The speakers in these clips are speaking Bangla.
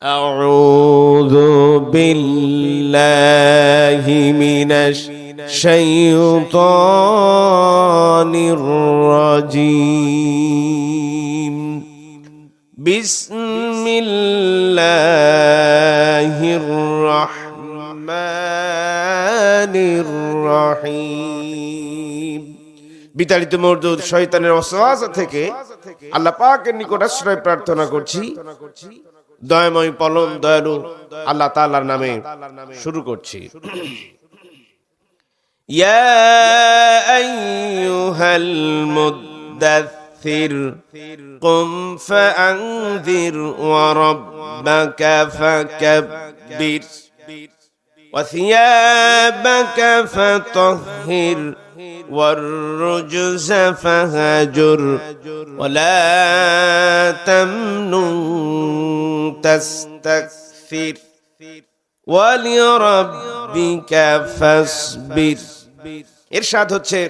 أعوذ بالله من الشيطان الرجيم بسم الله الرحمن الرحيم বিতাড়িত মরদুদ শয়তানের ওয়াসওয়াসা থেকে আল্লাহ পাকের নিকট আশ্রয় প্রার্থনা করছি। দয়াময় পরম দয়ালু আল্লাহ তাআলার নামে শুরু করছি। ইয়া আইয়ুহাল মুদ্দাথির কুম ফাআনযির ওয়া রাব্বাকা ফাকাব্বির ওয়া থিয়াবাকা ফাতাহহির والرجز فهجر ولا تمنن تستكثر ولربك فاصبر। ইরশাদ হচ্ছে,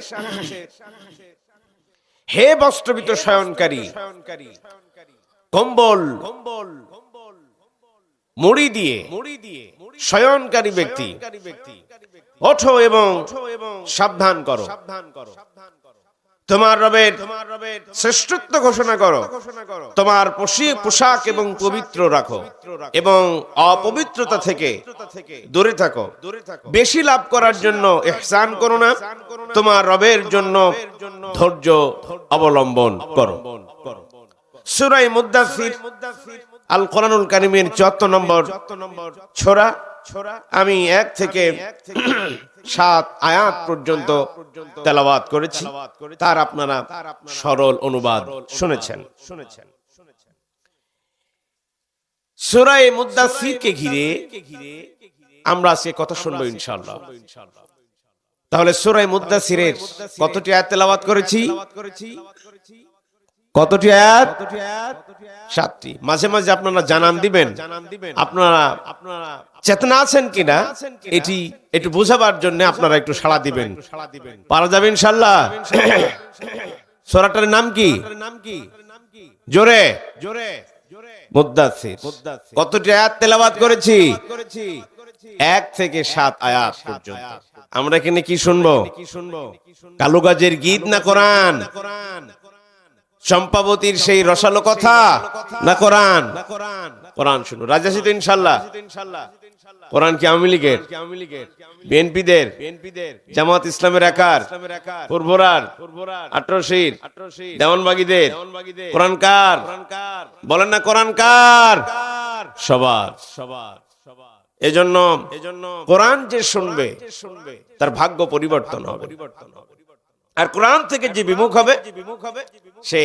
হে বস্ত্রবিত শয়নকারী, কম্বল মুড়ি দিয়ে শয়নকারী ব্যক্তি, ওঠো এবং সাবধান করো, তোমার রবের শ্রেষ্ঠত্ব ঘোষণা করো, তোমার পোশাক এবং পবিত্র রাখো এবং অপবিত্রতা থেকে দূরে থাকো। বেশি লাভ করার জন্য ইহসান করো না, তোমার রবের জন্য ধৈর্য অবলম্বন করো। সূরা মুদ্দাসির আল কোরআনুল কারীমের 74 নম্বর সূরা। আমি 1 থেকে 7 আয়াত পর্যন্ত তেলাওয়াত করেছি, তার আপনারা সরল অনুবাদ শুনেছেন। সূরা মুদ্দাসিরকে ঘিরে আমরা আজকে কথা শুনবো ইনশাআল্লাহ। তাহলে সূরা মুদ্দাসিরের কতটি আয়াত তেলাওয়াত করেছি? কতটি আয়াত? 7টি। মাঝে মাঝে আপনারা জানান দিবেন আপনারা চেতনা আছেন কিনা, এটি একটু বোঝাবার জন্য আপনারা একটু সাড়া দিবেন। পারা যাবে ইনশাআল্লাহ। সূরাটার নাম কি? জোরে মুদ্দাসির। কতটি আয়াত তেলাওয়াত করেছি? 1 থেকে 7 আয়াত পর্যন্ত। আমরা এখানে কি শুনবো? কালু গাজের গীত না কোরআন? চম্পাবতীর সেই রসালো কথা না কোরআন? কোরআন শুনো। রাজাসিত ইনশাআল্লাহ। কোরআন কি আওয়ামী লীগের, বিএনপিদের, জামাত ইসলামের একার, পূর্বরার, আটরশির, দেওয়ানবাগীদের? কোরআন কার? বলেন না কোরআন কার? সবার। এজন্য কোরআন যে শুনবে তার ভাগ্য পরিবর্তন হবে। আর কোরআন থেকে যে বিমুখ হবে সে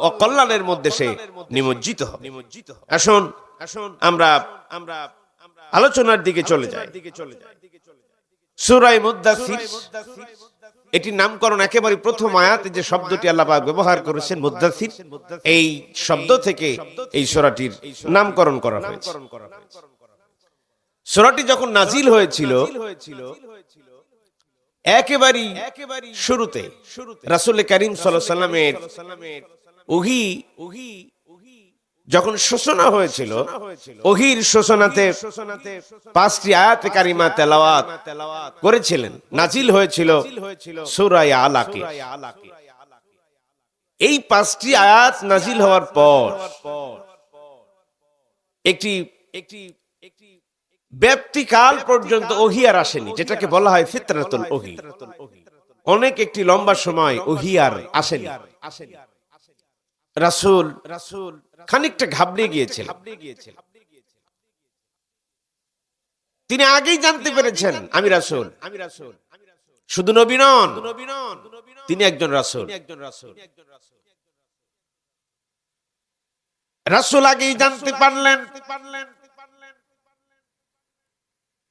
অকল্যাণের মধ্যে সে নিমজ্জিত হবে। আসুন আমরা আলোচনার দিকে চলে যাই। সূরা মুদ্দাসির, এটি নামকরণ একেবারে প্রথম আয়াতে যে শব্দটি আল্লাহ পাক ব্যবহার করেছেন মুদ্দাসির, এই শব্দ থেকে এই সূরাটির নামকরণ করা হয়েছে। সূরাটি যখন নাজিল হয়েছিল একেবারে শুরুতে রাসূল করিম সাল্লাল্লাহু আলাইহি ওয়াসাল্লামের ওহী যখন সূচনা হয়েছিল, ওহীর সূচনাতে 5টি আয়াত কারিমা তেলাওয়াত করেছিলেন। নাজিল হয়েছিল সূরা আলাকে। এই 5টি আয়াত নাজিল হওয়ার পর একটি ব্যাপ্তিকাল পর্যন্ত ওহী আর আসেনি, যেটাকে বলা হয় ফিতরাতুল ওহী। অনেক একটি লম্বা সময় ওহী আর আসেনি। রাসূল খানিকটা ঘাবড়ে গিয়েছিলেন। তিনি আগেই জানতে পেরেছেন আমি রাসূল। শুধু নবী নন, তিনি একজন রাসূল। রাসূল আগেই জানতে পারলেন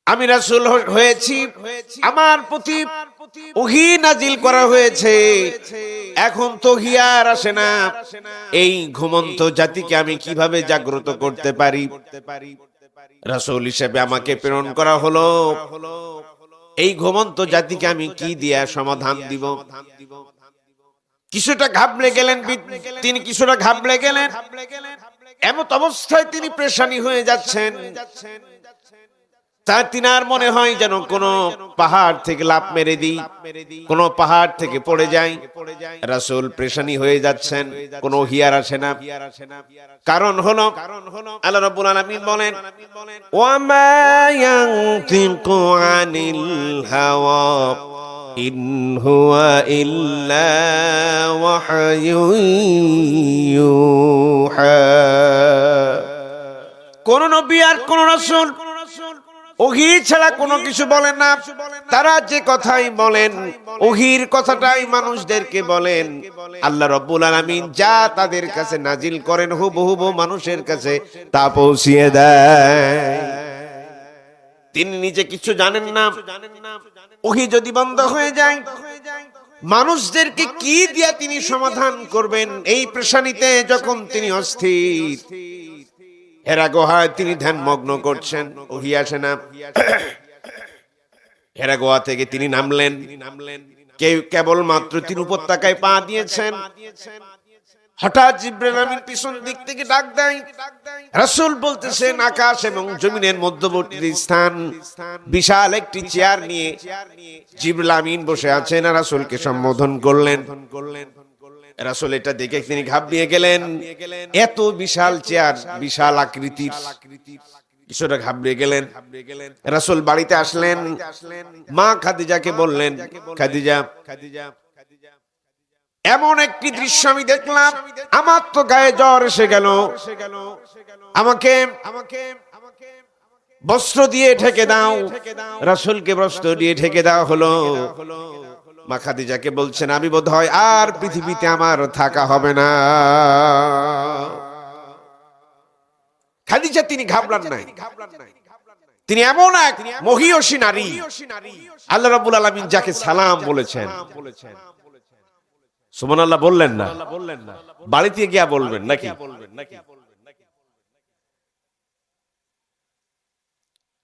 আমি রাসূল হয়েছি, আমার প্রতি ওহী নাজিল করা হয়েছে। এখন তো ওহী আর আসে না, এই ঘুমন্ত জাতিকে আমি কিভাবে জাগ্রত করতে পারি? রাসূল হিসেবে আমাকে প্রেরণ করা হলো, এই ঘুমন্ত জাতিকে আমি কি দিয়া সমাধান দিব? কিছুটা ঘাবড়ে গেলেন তিনি, কিছুটা ঘাবড়ে গেলেন। এমত অবস্থায় তিনি পেরেশানি হয়ে যাচ্ছেন, তার তিনার মনে হয় যেন কোন পাহাড় থেকে লাফ মেরে দিই, কোন পাহাড় থেকে পড়ে যায়। রাসূল পেরেশানি হয়ে যাচ্ছেন, কোন হিয়ার আসে না। কারণ হলো আল্লাহ রাব্বুল আলামিন বলেন, ওয়া মা ইয়ানতিকু আনিল হাওয়া ইন হুয়া ইল্লা ওয়াহয়ুন ইউহা। কোন নবী আর কোন রাসূল ওহী ছাড়া কোনো কিছু বলেন না। তারা যে কথাই বলেন ওহীর কথাটাই মানুষদেরকে বলেন। আল্লাহ রাব্বুল আলামিন যা তাদের কাছে নাজিল করেন হুবহু মানুষের কাছে তা পৌঁছিয়ে দেয়। তিনি নিজে কিছু জানেন না। ওহী যদি বন্ধ হয়ে যায়, মানুষদেরকে কি দিয়া তিনি সমাধান করবেন? এই পেরেশানিতে যখন তিনি অস্থির, হেরা গুহায় তিনি ধ্যানমগ্ন করছেন, ওহী আসে না। হেরা গুহা থেকে তিনি নামলেন, কেবলমাত্র তিনি উপত্যকায় পা দিয়েছেন, হঠাৎ জিবরাইল আমিন পিছন দিক থেকে ডাক দেয়। রাসূল বলতেছেন, আকাশ এবং জমিনের মধ্যবর্তী স্থান বিশাল একটি চেয়ার নিয়ে জিবরাইল আমিন বসে আছেন, আর রাসূলকে সম্বোধন করলেন। রাসূল এটা দেখে তিনি ঘাবড়িয়ে গেলেন। এত বিশাল চেয়ার, বিশাল আকৃতির, কিছুটা ঘাবড়িয়ে গেলেন। রাসূল বাড়িতে আসলেন, মা খাদিজাকে বললেন, খাদিজা, এমন একটি দৃশ্য আমি দেখলাম, আমার তো গায়ে জ্বর এসে গেল, আমাকে বস্ত্র দিয়ে ঢেকে দাও। রাসূলকে বস্ত্র দিয়ে ঢেকে দেওয়া হলো। মা খাদিজাকে বলছেন, আমি বোধহয় আর পৃথিবীতে আমার থাকা হবে না। খাদিজা তিনি ঘাবড়ান নাই, তিনি এমন এক মহিয়সী নারী, আল্লাহ রাব্বুল আলামিন যাকে সালাম বলেছেন। সুবহানাল্লাহ বললেন না? বাড়িতে গিয়া বলবেন নাকি?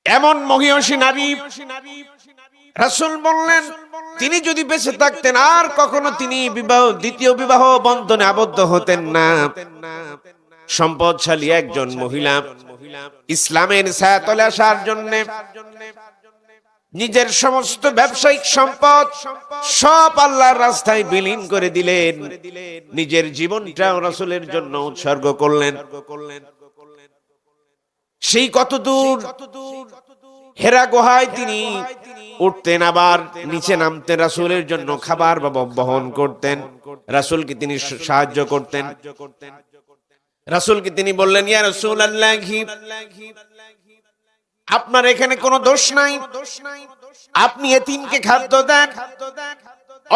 এমন মহিয়সী নারী। রাসূল বললেন, তিনি যদি বেঁচে থাকতেন আর কখনো তিনি দ্বিতীয় বিবাহ বন্ধনে আবদ্ধ হতেন না। সম্পদশালী একজন মহিলা, ইসলামের ছায়াতলে আসার জন্য নিজের সমস্ত ব্যবসায়িক সম্পদ সব আল্লাহর রাস্তায় বিলীন করে দিলেন, নিজের জীবনটাও রাসূলের জন্য উৎসর্গ করলেন। সেই কত দূর হেরা গুহায় তিনি উঠতেন, আবার নিচে নামতেন, রাসূলের জন্য খাবার বা বহন করতেন, রাসূলকে তিনি সাহায্য করতেন। রাসূলকে তিনি বললেন, ইয়া রাসূলুল্লাহ, আপনার এখানে কোনো দোষ নাই, আপনি এতিমকে খাদ্য দেন,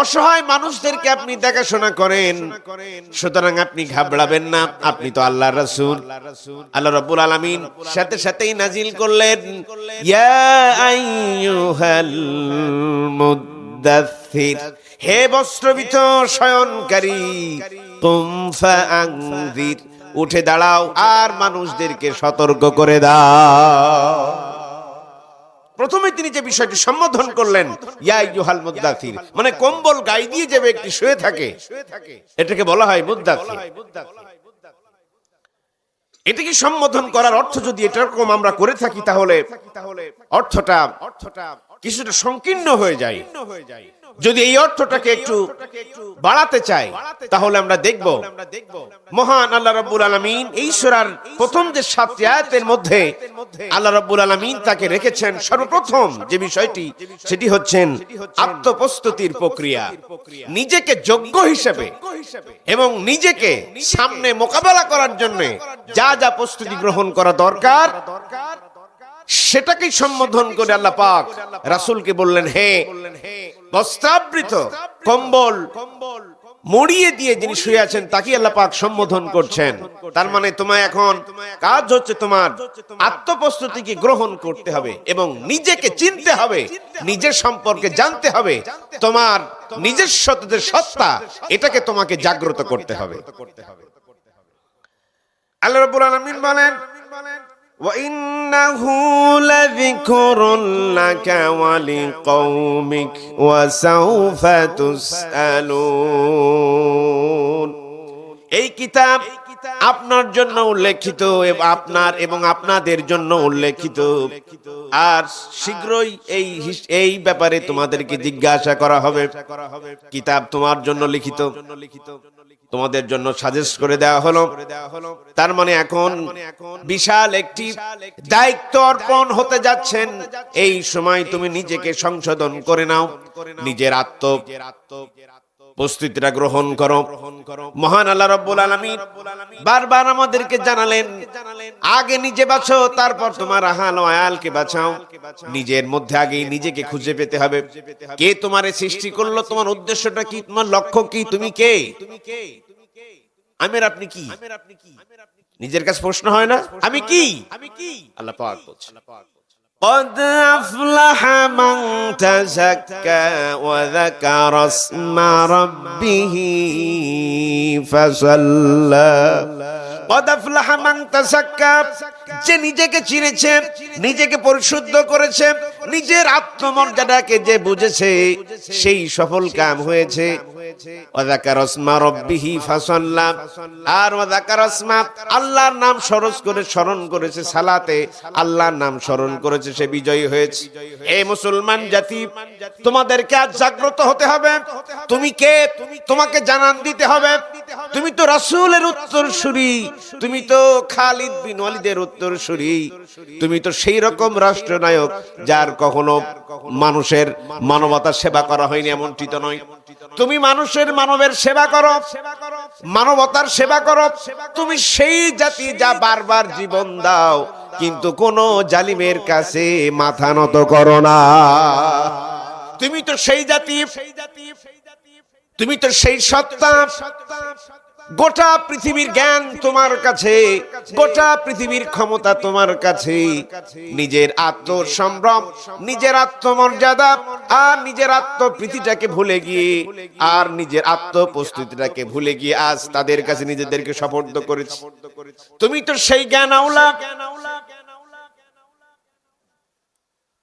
অসহায় মানুষদেরকে আপনি দেখাশোনা করেন, সুতরাং আপনি ঘাবড়াবেন না, আপনি তো আল্লাহর রাসূল। আল্লাহ রাব্বুল আলামিন সাথে সাথেই নাজিল করলেন, ইয়া আইয়ুহাল মুদ্দাথির, হে বস্ত্রবিত শয়নকারী, কুম ফাআনযির, উঠে দাঁড়াও আর মানুষদেরকে সতর্ক করে দাও। প্রথমে তিনি যে বিষয়টি সম্বোধন করলেন, ইয়া আইয়ুহাল মুদ্দাথির, মানে কম্বল গায়ে দিয়ে যে ব্যক্তি শুয়ে থাকে, এটাকে বলা হয় মুদ্দাথির। এটাকে সম্বোধন করার অর্থ যদি এরকম আমরা করে থাকি, তাহলে অর্থটা কিছুটা সংকীর্ণ হয়ে যায়। যদি এই অর্থটাকে একটু বাড়াতে চাই, তাহলে আমরা দেখব মহান আল্লাহ রাব্বুল আলামিন এই সূরার প্রথম যে 7টি আয়াতের মধ্যে আল্লাহ রাব্বুল আলামিন তাকে রেখেছেন সর্বপ্রথম যে বিষয়টি, সেটি হচ্ছেন আত্মপ্রস্তুতির প্রক্রিয়া। নিজেকে যোগ্য হিসেবে এবং নিজেকে সামনে মোকাবেলা করার জন্য যা যা প্রস্তুতি গ্রহণ করা দরকার, সেটাকে সম্বোধন করে আল্লাহ পাক রাসূলকে বললেন, হে বস্ত্রাবৃত, কম্বল মুড়িয়ে দিয়ে যিনি শুয়ে আছেন তাকে আল্লাহ পাক সম্বোধন করছেন। তার মানে তোমায় এখন কাজ হচ্ছে তোমার আত্মপ্রস্তুতিকে গ্রহণ করতে হবে এবং নিজেকে চিনতে হবে, নিজের সম্পর্কে জানতে হবে, তোমার নিজস্ব যে সত্তা, এটাকে তোমাকে জাগ্রত করতে হবে। আল্লাহ রাব্বুল আলামিন বলেন, وَإِنَّهُ لَذِكْرٌ لَكَ وَلِقَوْمِكَ وَسَوْفَ تُسْأَلُونَ। এই কিতাব আপনার জন্য উল্লেখিত, আপনার এবং আপনাদের জন্য উল্লেখিত। আর শীঘ্রই এই ব্যাপারে তোমাদেরকে জিজ্ঞাসা করা হবে। কিতাব তোমার জন্য লিখিত, তোমাদের জন্য সাজেস্ট করে দেওয়া হলো। তার মানে এখন বিশাল একটি দায়িত্ব অর্পণ হতে যাচ্ছেন। এই সময় তুমি নিজেকে সংশোধন করে নাও, নিজের প্রস্তুতিটা গ্রহণ করো। মহান আল্লাহ রাব্বুল আলামিন বারবার আমাদেরকে জানালেন, আগে নিজে বাঁচো, তারপর তোমার আহাল ও আয়ালকে বাঁচাও। নিজের মধ্যে আগে নিজেকে খুঁজে পেতে হবে। কে তোমারে সৃষ্টি করলো, তোমার উদ্দেশ্যটা কি, তোমার লক্ষ্য কি, তুমি কে, আমির আপনি কি? নিজের কাছে প্রশ্ন হয় না, আমি কি? আল্লাহ পাক বলছেন, قد أفلح من تزكى وذكر اسم ربه فصلى قد أفلح من تزكى, যে নিজেকে চিনেছে, নিজেকে পরিশুদ্ধ করেছে, নিজের আত্মমর্যাদাকে যে বুঝেছে, সেই সফল কাম হয়েছে। ওয়াযাকার ইসমা রাব্বিহি ফাসাল্লা, আর ওয়াযাকার ইসমা, আল্লাহর নাম স্মরণ করেছে, সালাতে আল্লাহর নাম স্মরণ করেছে, সে বিজয়ী হয়েছে। এই মুসলমান জাতি, তোমাদেরকে আজ জাগ্রত হতে হবে। তুমি কে, তোমাকে জানান দিতে হবে। তুমি তো রাসূলের উত্তরসূরি, তুমি তো খালিদ বিন ওয়ালিদের উত্তরসূরি, তুমি তো সেই রকম রাষ্ট্রনায়ক যার কখনো মানুষের মানবতার সেবা করা হয়নি, এমনটি তো নয়। তুমি মানবের সেবা করো, মানবতার সেবা করো। তুমি সেই জাতি যা বারবার জীবন দাও, কিন্তু কোন জালিমের কাছে মাথা নত করো না। তুমি তো সেই জাতি, তুমি তো সেই সত্তা, গোটা পৃথিবীর জ্ঞান তোমার কাছে, গোটা পৃথিবীর ক্ষমতা তোমার কাছে। নিজের আত্মসম্ভ্রম, নিজের আত্মমর্যাদা আর নিজের আত্মপ্রীতিটাকে ভুলে গিয়ে, আর নিজের আত্মপ্রস্তুতিটাকে ভুলে গিয়ে আজ তাদের কাছে নিজেদেরকে সুপর্দ করেছি। তুমি তো সেই জ্ঞান আওলা।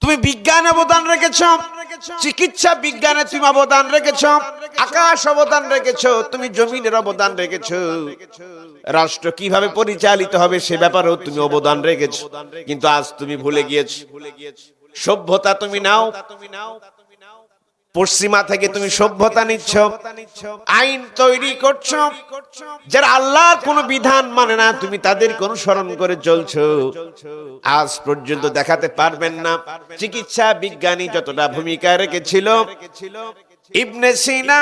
তুমি বিজ্ঞানে অবদান রেখেছ, চিকিৎসা বিজ্ঞানে তুমি অবদান রেখেছ, আকাশ অবদান রেখেছ, তুমি জমিনের অবদান রেখেছ, রাষ্ট্র কিভাবে পরিচালিত হবে সে ব্যাপারেও তুমি অবদান রেখেছ। কিন্তু আজ তুমি ভুলে গিয়েছ। সভ্যতা তুমি নাও, পশ্চিমা থেকে তুমি সভ্যতা নিচ্ছ, আইন তৈরি করছো, যারা আল্লাহর কোন বিধান মানে না, তুমি তাদেরকে অনুসরণ করে চলছো। আজ পর্যন্ত দেখাতে পারবেন না চিকিৎসা বিজ্ঞানী যতটা ভূমিকা রেখেছিল, ইবনে সিনা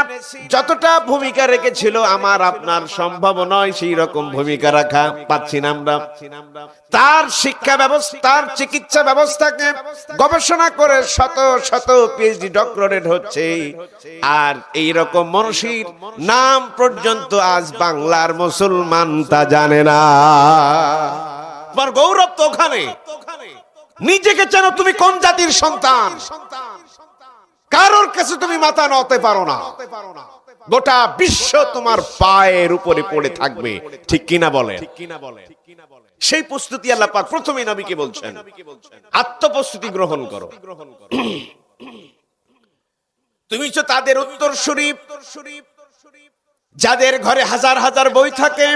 যতটা ভূমিকা রেখেছিল, আমার আপনার সম্ভব নয় সেই রকম ভূমিকা রাখা, পাচ্ছি না আমরা। তার শিক্ষা ব্যবস্থা, তার চিকিৎসা ব্যবস্থাকে গবেষণা করে শত শত পিএইচডি ডক্টরেট হচ্ছে, আর এই রকম মনীষীর নাম পর্যন্ত আজ বাংলার মুসলমান তা জানে না। তোমার গৌরব তো ওখানে। নিজেকে চেনো, তুমি কোন জাতির সন্তান। কারোর কাছে তুমি মাথা নত পারো না, গোটা বিশ্ব তোমার পায়ের উপরে পড়ে থাকবে, ঠিক কিনা বলেন? সেই প্রস্তুতি আল্লাহ পাক প্রথমে নবীকে বলছেন, আত্মপ্রস্তুতি গ্রহণ করো। তুমি তো তাদের উত্তরসূরি, যাদের ঘরে হাজার হাজার বই থাকে,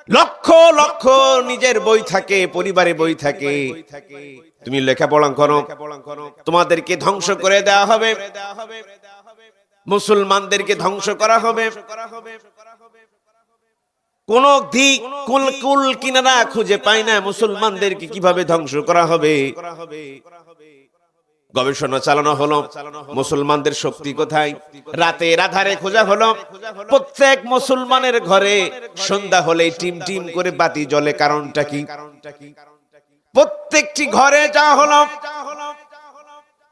লক্ষ লক্ষ নিজের বই থাকে, পরিবারে বই থাকে। তুমি লেখাপড়া করো, তোমাদেরকে ধ্বংস করে দেওয়া হবে, মুসলমানদেরকে ধ্বংস করা হবে। কোন দিক কুল কিনারা খুঁজে পায় না, মুসলমানদেরকে কিভাবে ধ্বংস করা হবে। গবেষণা চালানো হলো, মুসলমানদের শক্তি কোথায়, রাতের আধারে খোঁজা হলো। প্রত্যেক মুসলমানের ঘরে সন্ধ্যা হলে টিম টিম করে বাতি জ্বলে, কারণটা কি? প্রত্যেকটি ঘরে যাওয়া হলো,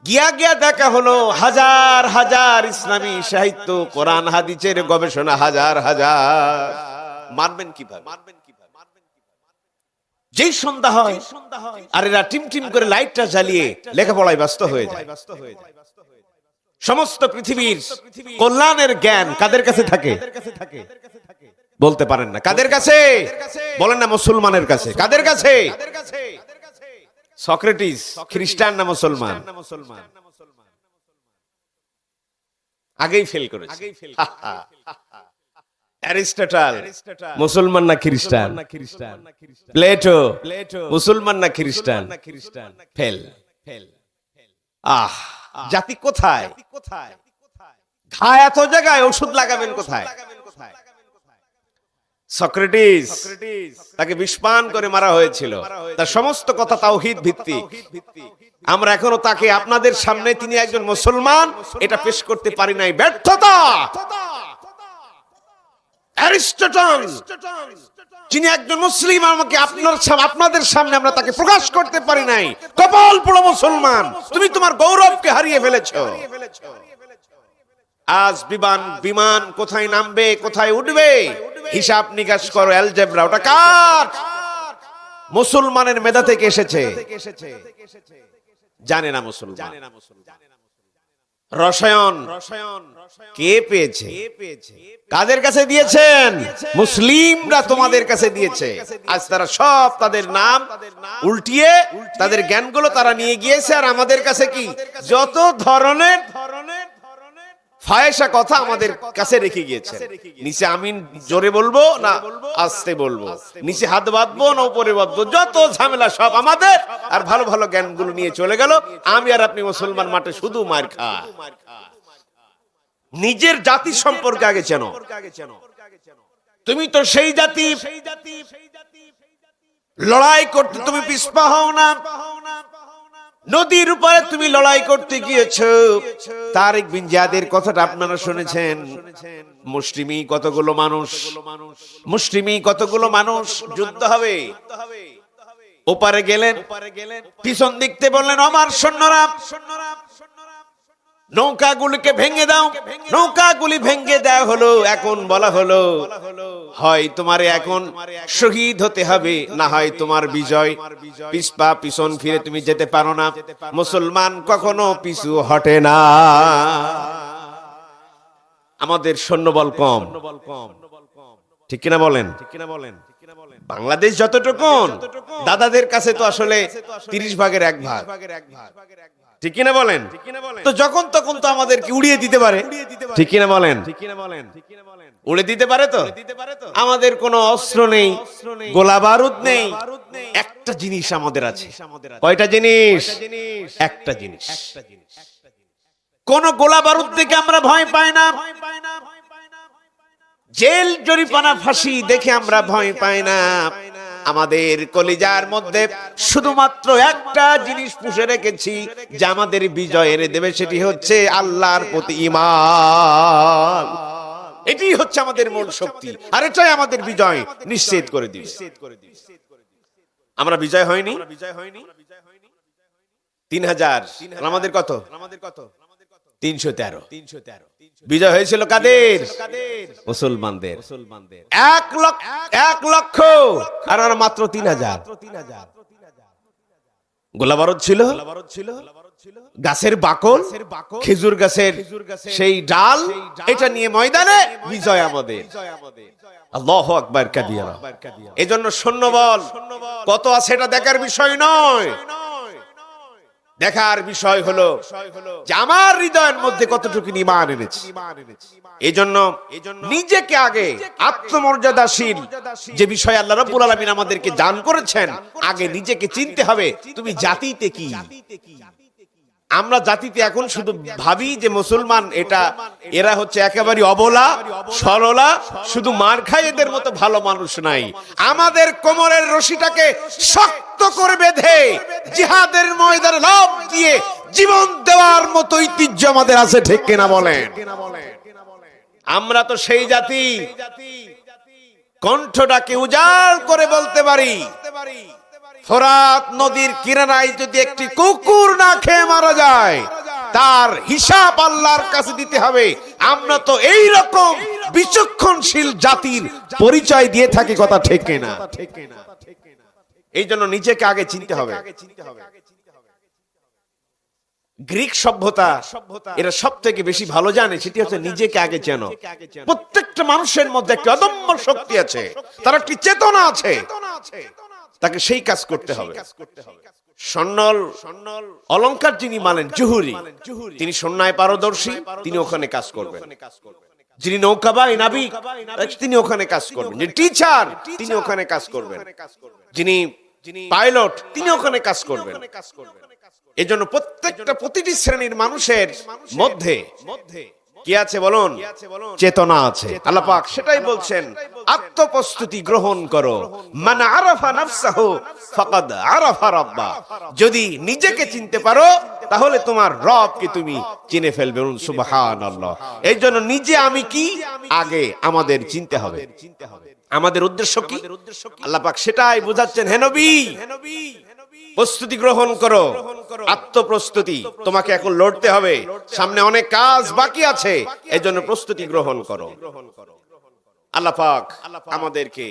গিয়া গিয়া দেখা হলো, হাজার হাজার ইসলামী সাহিত্য, কোরআন হাদিসের গবেষণা হাজার হাজার। মানবেন কিভাবে? যেই সন্ধ্যা হয় আর এরা টিম টিম করে লাইটটা জ্বালিয়ে লেখাপড়ায় ব্যস্ত হয়ে যায়। সমস্ত পৃথিবীর কল্যাণের জ্ঞান কাদের কাছে থাকে? বলতে পারেন না। কাদের কাছে? বলেন না, মুসলমানের কাছে। কাদের কাছে? সক্রেটিস খ্রিস্টান না মুসলমান? আগেই ফেল করেছে। অ্যারিস্টটল মুসলমান না খ্রিস্টান? প্লেটো মুসলমান না খ্রিস্টান? ফেল। আহ, জাতি কোথায়? ঘা এত জায়গায়, ওষুধ লাগাবেন কোথায়? সক্রেটিস, তাকে বিষপান করে মারা হয়েছিল, তার সমস্ত কথা তাওহীদ ভিত্তিক। আমরা এখনো তাকে আপনাদের সামনে তিনি একজন মুসলমান এটা পেশ করতে পারি নাই, ব্যর্থতা। অ্যারিস্টটল যিনি একজন মুসলিম, আমাকে আপনাদের সামনে আমরা তাকে প্রকাশ করতে পারি নাই। কপাল পোড়া মুসলমান, তুমি তোমার গৌরবকে হারিয়ে ফেলেছো। আজ বিমান কোথায় নামবে, কোথায় উঠবে, হিসাব নিকাশ করো, অ্যালজেব্রা। ওটা কার? মুসলমানের মেধা থেকে এসেছে, জানে না মুসলমান। রসায়ন কে পেয়েছে? কাদের কাছে দিয়েছেন? মুসলিমরা তোমাদের কাছে দিয়েছে। আজ তারা সব তাদের নাম উল্টিয়ে তাদের জ্ঞানগুলো তারা নিয়ে গিয়েছে, আর আমাদের কাছে কি যত ধরনের ফায়সা কথা আমাদের কাছে রেখে গিয়েছে। নিচে আমিন জোরে বলবো না আস্তে বলবো, নিচে হাত বাঁধবো না উপরে বাঁধবো, যত ঝামেলা সব আমাদের। আর ভালো ভালো জ্ঞানগুলো নিয়ে চলে গেল। আমি আর আপনি মুসলমান মাঠে শুধু মার খা। নিজের জাতি সম্পর্কে আগে চেনো। তুমি তো সেই জাতি, লড়াই করতে তুমি পিছপা হও না। নদীর উপরে তুমি লড়াই করতে গিয়েছো। তারেক বিন জিয়াদের কথাটা আপনারা শুনেছেন। মুসলিমি কতগুলো মানুষ যুদ্ধ হবে, ওপারে গেলেন, পিছন দিকতে বললেন আমার সৈন্যরা নৌকাগুলিকে ভেঙে দাও। নৌকাগুলি ভেঙে দেওয়া হলো। এখন বলা হলো হয় তোমারে এখন শহীদ হতে হবে, না হয় তোমার বিজয়। পিছন ফিরে তুমি যেতে পারো না। মুসলমান কখনো পিছু হটে না। আমাদের সৈন্যবল কম, ঠিক কিনা বলেন? বাংলাদেশ যতটুকু, দাদাদের কাছে তো আসলে 30 ভাগের 1 ভাগ, ঠিক কিনা বলেন? তো যখন তখন তো আমাদেরকে উড়িয়ে দিতে পারে, ঠিক কিনা বলেন? উড়ে দিতে পারে তো। আমাদের কোনো অস্ত্র নেই, গোলা বারুদ নেই। একটা জিনিস আমাদের আছে। কয়টা জিনিস? একটা জিনিস। কোন গোলা বারুদ থেকে আমরা ভয় পাই না। জেল জরিমানা ফাঁসি দেখে আমরা ভয় পাই না। আমাদের কলিজার মধ্যে শুধুমাত্র একটা জিনিস পুষে রেখেছি যে আমাদের বিজয় এনে দেবে, সেটি হচ্ছে আল্লাহর প্রতি ঈমান। এটি হচ্ছে আমাদের মূল শক্তি, আর এটাই আমাদের বিজয় নিশ্চিত করে দিবে। আমরা বিজয় হয়নি 3000, আমাদের কত? 313। বিজয় হয়েছিল কাদের? মুসলমানদের। 1 লক্ষ আর মাত্র 3000। গোলাবারুদ ছিল, গাছের বাকল, খেজুর গাছের সেই ডাল, এটা নিয়ে ময়দানে বিজয় আমাদের। আল্লাহু আকবার কাবীরা। এজন্য সৈন্যবল কত আছে এটা দেখার বিষয় নয়, দেখার বিষয় হলো যে আমার হৃদয়ের মধ্যে কতটুকু ঈমান এনেছি। এজন্য নিজেকে আগে আত্মমর্যাদাশীল যে বিষয় আল্লাহ রাব্বুল আলামিন আমাদেরকে দান করেছেন, আগে নিজেকে চিনতে হবে তুমি জাতিতে কি। আমরা জাতিতে এখন শুধু ভাবি যে মুসলমান এরা হচ্ছে একেবারে অবলা সরলা, শুধু মার খায়, এদের মতো ভালো মানুষ নাই। আমাদের কোমরের রশিটাকে শক্ত করে বেঁধে জিহাদের ময়দানে লাফ দিয়ে জীবন দেওয়ার মতো ঐতিহ্য আমাদের আছে, ঠিক কিনা বলেন? আমরা তো সেই জাতি, কণ্ঠটাকে উজাড় করে বলতে পারি ফোরাত নদীর কিনারায় যদি একটি কুকুর না খেয়ে মারা যায় তার হিসাব আল্লাহর কাছে দিতে হবে। আমরা তো এই রকম বিচক্ষণশীল জাতির পরিচয় দিয়ে থাকি, কথা ঠিক কিনা? এই জন্য নিজেকে আগে চিনতে হবে। গ্রিক সভ্যতা এরা সব থেকে বেশি ভালো জানে, সেটি হচ্ছে নিজেকে আগে চেনো। প্রত্যেকটা মানুষের মধ্যে একটা অদম্য শক্তি আছে, তার একটি চেতনা আছে, তাকে সেই কাজ করতে হবে। সন্ন্যাল অলংকার যিনি মানেন জুহুরি, তিনি সন্ন্যায় পারদর্শী, তিনি ওখানে কাজ করবেন। যিনি নৌকাবাই নাবিক তিনি ওখানে কাজ করবেন, যিনি টিচার তিনি ওখানে কাজ করবেন, যিনি পাইলট তিনি ওখানে কাজ করবেন। এজন্য প্রতিটি শ্রেণীর মানুষের মধ্যে কি আছে বলুন? চেতনা আছে। আল্লাহ পাক সেটাই বলছেন, আত্মপ্রস্তুতি গ্রহণ করো। মান আরাফা নাফসাহু ফাকাদ আরাফা রাব্বা। যদি নিজেকে চিনতে পারো তাহলে তোমার রবকে তুমি চিনে ফেলবে। সুবহানাল্লাহ। এই জন্য নিজে আমি কি আগে আমাদের চিনতে হবে। আমাদের উদ্দেশ্য কি আল্লাহ পাক সেটাই বোঝাচ্ছেন। হে নবী, প্রস্তুতি গ্রহণ করো, আত্মপ্রস্তুতি। তোমাকে এখন লড়তে হবে, সামনে অনেক কাজ বাকি আছে, এজন্য প্রস্তুতি গ্রহণ করো। আল্লাহ পাক আমাদেরকে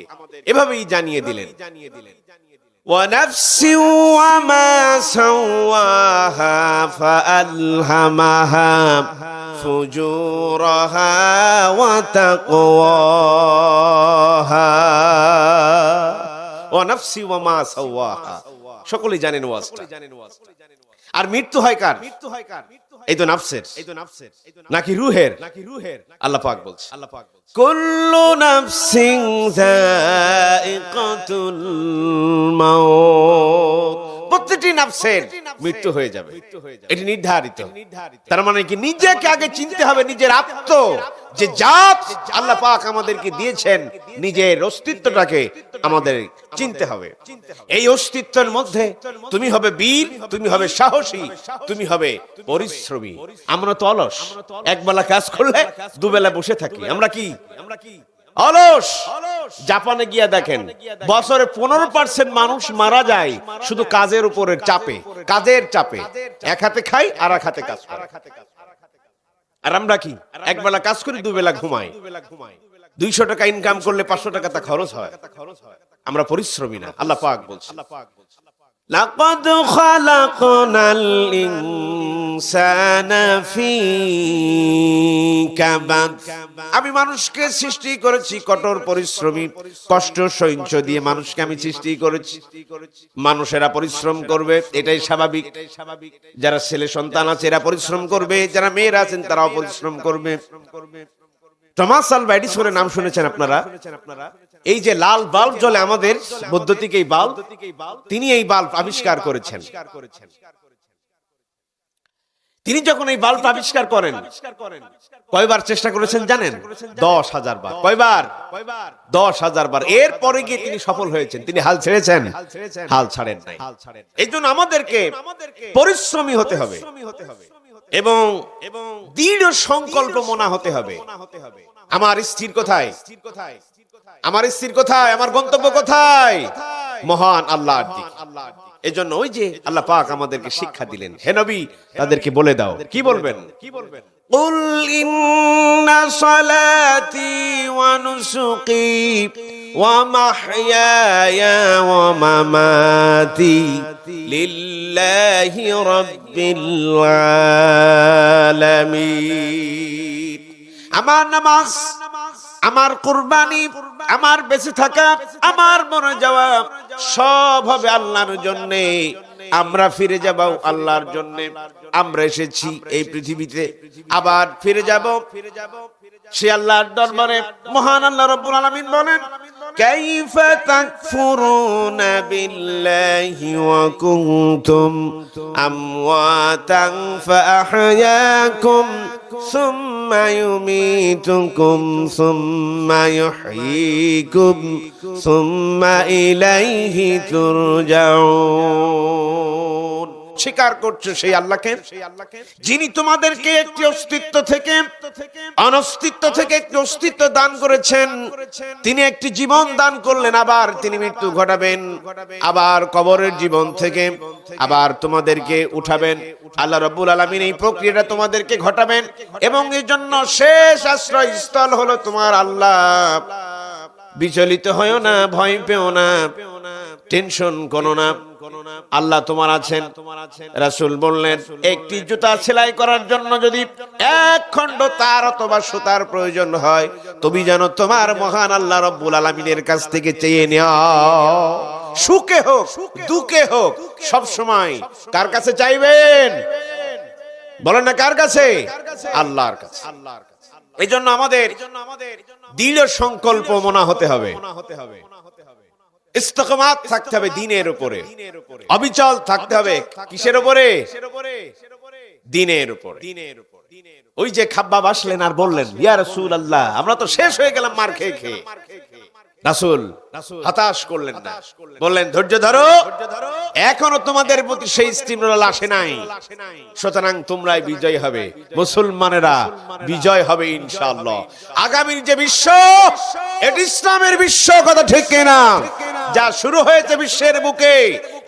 এভাবেই জানিয়ে দিলেন। وَنَفْسٍ وَمَا سَوَّاهَا فَأَلْهَمَهَا فُجُورَهَا وَتَقْوَاهَا وَنَفْسٍ وَمَا سَوَّاهَا। সকলেই জানেন ওয়াজটা। আর মৃত্যু হয় কার? এই তো নাফসের নাকি রূহের? আল্লাহ পাক বলছে, কুল্লু নাফসিন যায়িকাতুল মাউত। প্রত্যেকটি নাফসের মৃত্যু হয়ে যাবে, এটি নির্ধারিত। তার মানে কি নিজেকে আগে চিনতে হবে, নিজের আত্ম যে জাত আল্লাহ পাক আমাদেরকে দিয়েছেন, নিজের অস্তিত্বটাকে আমাদের চিনতে হবে। এই অস্তিত্বের মধ্যে তুমি হবে বীর, তুমি হবে সাহসী, তুমি হবে পরিশ্রমী। আমরা তো অলস, একবেলা কাজ করলে দুবেলা বসে থাকি। আমরা কি অলস? জাপানে গিয়া দেখেন, বছরে 15% মানুষ মারা যায় শুধু কাজের উপরের চাপে, কাজের চাপে। এক হাতে খাই আর এক হাতে কাজ করে। আর আমরা কি একবেলা কাজ করি, দুবেলা ঘুমাই। 200 টাকা ইনকাম করলে 500 টাকা তা খরচ হয়। আমরা পরিশ্রমী না। আল্লাহ পাক বলছেন, লাকাদ খালাকনাল ইনসানা ফি কাবাদ। আমি মানুষকে সৃষ্টি করেছি কঠোর পরিশ্রমী, কষ্ট সহ্য দিয়ে মানুষকে আমি সৃষ্টি করেছি। মানুষেরা পরিশ্রম করবে, এটাই স্বাভাবিক। যারা ছেলে সন্তান আছে এরা পরিশ্রম করবে, যারা মেয়েরা আছেন তারাও পরিশ্রম করবে। টমাস আলভা এডিসনের নাম শুনেছেন আপনারা? এই যে লাল বাল্ব জ্বলে আমাদের বৈদ্যুতিক এই বাল্ব, তিনি এই বাল্ব আবিষ্কার করেছেন। তিনি যখন এই বাল্ব আবিষ্কার করেন, কয়বার চেষ্টা করেছেন জানেন? 10,000 বার। কয়বার? 10,000 বার। এরপরে গিয়ে তিনি সফল হয়েছেন। তিনি হাল ছেড়েছেন? হাল ছাড়েন নাই। এই জন্য আমাদেরকে পরিশ্রমী হতে হবে এবং দৃঢ় সংকল্প মনা হতে হবে। আমার স্থির কোথায়? আমার স্থির কোথায়? আমার গন্তব্য কোথায়? মহান আল্লাহর দিকে। এজন্য ওই যে আল্লাহ পাক আমাদেরকে শিক্ষা দিলেন, হে নবী তাদেরকে বলে দাও। কি বলবেন? কুল ইন্না সালাতি ওয়া নুসুকি ওয়া মাহইয়ায়া ওয়া মামাতি লিল্লাহি রাব্বিল আলামিন। আমার নামাজ, আমার কুরবানি, আমার বেঁচে থাকা, আমার মরে যাওয়া সব হবে আল্লাহর জন্য। আমরা ফিরে যাব আল্লাহর জন্য। আমরা এসেছি এই পৃথিবীতে, আবার ফিরে যাব সে আল্লাহর দরবারে। মহান আল্লাহ রাব্বুল আলামিন বলেন, কাইফা তাকফুরুনা বিল্লাহি ওয়া কুনতুম আমওয়াতান ফাআহয়াকুম সুম্মা ইউমীতুকুম সুম্মা ইউহয়ীকুম সুম্মা ইলাইহি তুরজাউন। স্বীকার করছো সেই আল্লাহকে, যিনি তোমাদেরকে একটি অস্তিত্ব থেকে, অনস্তিত্ব থেকে একটি অস্তিত্ব দান করেছেন। তিনি একটি জীবন দান করলেন, আবার তিনি মৃত্যু ঘটাবেন, আবার কবরের জীবন থেকে আবার তোমাদেরকে উঠাবেন। আল্লাহ রাব্বুল আলামিন এই প্রক্রিয়াটা তোমাদেরকে ঘটাবেন এবং এই জন্য শেষ আশ্রয়স্থল হলো তোমার আল্লাহ। বিচলিত হয়ো না, ভয় পেও না, টেনশন করো না। আল্লাহ তোমার আছেন। রাসূল বললেন, একটি জুতা সেলাই করার জন্য যদি 1 খণ্ড তার অথবা সুতার প্রয়োজন হয়, তুমি জানো তোমার মহান আল্লাহ রাব্বুল আলামিনের কাছ থেকে চেয়ে নাও। সুখে হোক দুঃখে হোক সব সময় কার কাছে চাইবেন? বলেন না কার কাছে? আল্লাহর কাছে। এজন্য আমাদের দৃঢ় সংকল্প মনা হতে হবে, ইস্তেকামাত থাকতে হবে দিনের উপরে, অবিচল থাকতে হবে কিসের উপরে? দিনের উপরে। ওই যে খাব্বাব আসলেন আর বললেন, ইয়া রাসূলুল্লাহ, আমরা তো শেষ হয়ে গেলাম মার খেয়ে খেয়ে। রাসূল হতাশ করলেন না, বললেন ধৈর্য ধরো, এখনো তোমাদের প্রতি সেই স্টিমরোল আসে নাই, সুতরাং তোমরাই বিজয় হবে, মুসলমানেরা বিজয় হবে ইনশাআল্লাহ। আগামীর যে বিশ্ব, এটি ইসলামের বিশ্ব, কথা ঠিক কিনা? যা শুরু হয়েছে বিশ্বের বুকে,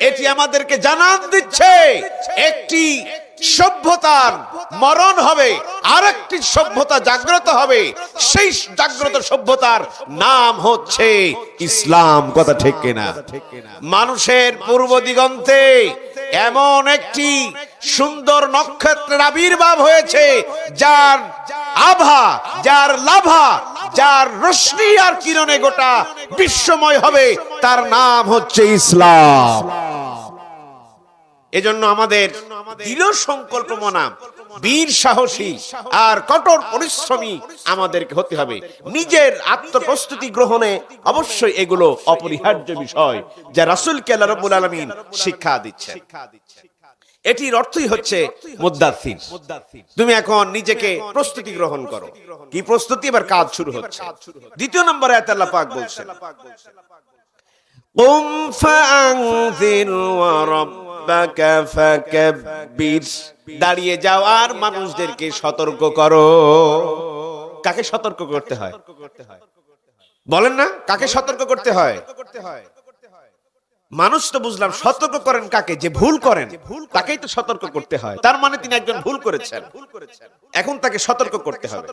এটি আমাদেরকে জানান দিচ্ছে একটি সভ্যতার মরণ হবে, আরেকটি সভ্যতা জাগ্রত হবে। সেই জাগ্রত সভ্যতার নাম হচ্ছে ইসলাম, কথা ঠিক কিনা? মানুষের পূর্ব দিগন্তে এমন একটি সুন্দর নক্ষত্রের আবির্ভাব হয়েছে, যার আভা, যার লাভা, যার রশ্মি আর কিরণে গোটা বিশ্বময় হবে, তার নাম হচ্ছে ইসলাম। এজন্য আমাদের দৃঢ় সংকল্প মনা, বীর সাহসী আর কঠোর পরিশ্রমী আমাদেরকে হতে হবে। নিজের আত্মপ্রস্তুতি গ্রহণে অবশ্যই এগুলো অপরিহার্য বিষয়, যা রাসূলকে আল্লাহ রাব্বুল আলামিন শিক্ষা দিচ্ছেন। এটির অর্থই হচ্ছে মুদ্দাসসির। তুমি এখন নিজেকে প্রস্তুতি গ্রহণ করো। কি প্রস্তুতি? এবার কাজ শুরু হচ্ছে। দ্বিতীয় নম্বরে আয়াতে আল্লাহ পাক বলছেন, কুম ফাআনযির ওয়া রাব্বাকা ফাকাব্বির, দাঁড়িয়ে যাও আর মানুষদেরকে সতর্ক করো। কাকে সতর্ক করতে হয় বলেন না? কাকে সতর্ক করতে হয়? মানুষ তো বুঝলাম, সতর্ক করেন কাকে? যে ভুল করেন তাকেই তো সতর্ক করতে হয়। তার মানে তিনি একজন ভুল করেছেন, এখন তাকে সতর্ক করতে হবে।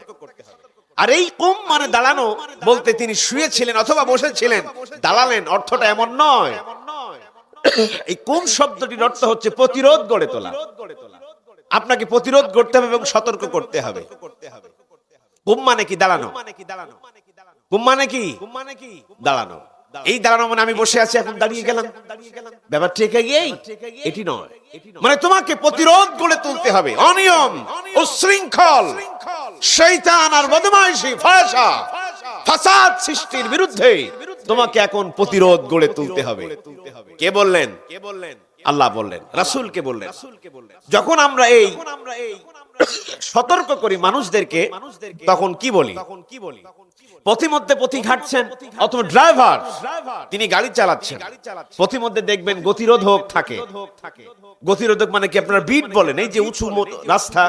আর এই কুম মানে দাঁড়ানো বলতে তিনি শুয়েছিলেন অথবা বসেছিলেন, দাঁড়ালেন অর্থটা এমন নয়। এই কুম শব্দটির অর্থ হচ্ছে প্রতিরোধ গড়ে তোলা। আপনাকে প্রতিরোধ করতে হবে এবং সতর্ক করতে হবে। কুম মানে কি? দাঁড়ানো। কুম মানে কি? দাঁড়ানো। এই দাঁড়ানো মানে আমি বসে আছি এখন দাঁড়িয়ে গেলাম, ব্যাপার ঠিক গিয়েই এটি নয়। মানে তোমাকে প্রতিরোধ গড়ে তুলতে হবে। অনিয়ম, উশৃঙ্খল, শয়তান আর বদমাইশি, ফাহশা, ফাসাদ সৃষ্টির বিরুদ্ধে তোমাকে এখন প্রতিরোধ গড়ে তুলতে হবে। কে বললেন? আল্লাহ বললেন, রাসূলকে বললেন। যখন আমরা এই সতর্ক করি মানুষদেরকে, তখন কি বলি? পথিমধ্যে পথি ঘাটছেন অথবা ড্রাইভার তিনি গাড়ি চালাচ্ছেন, পথিমধ্যে দেখবেন গতিরোধক থাকে। গতিরোধক মানে কি? আপনারা বিট বলেন। এই যে উঁচু রাস্তা,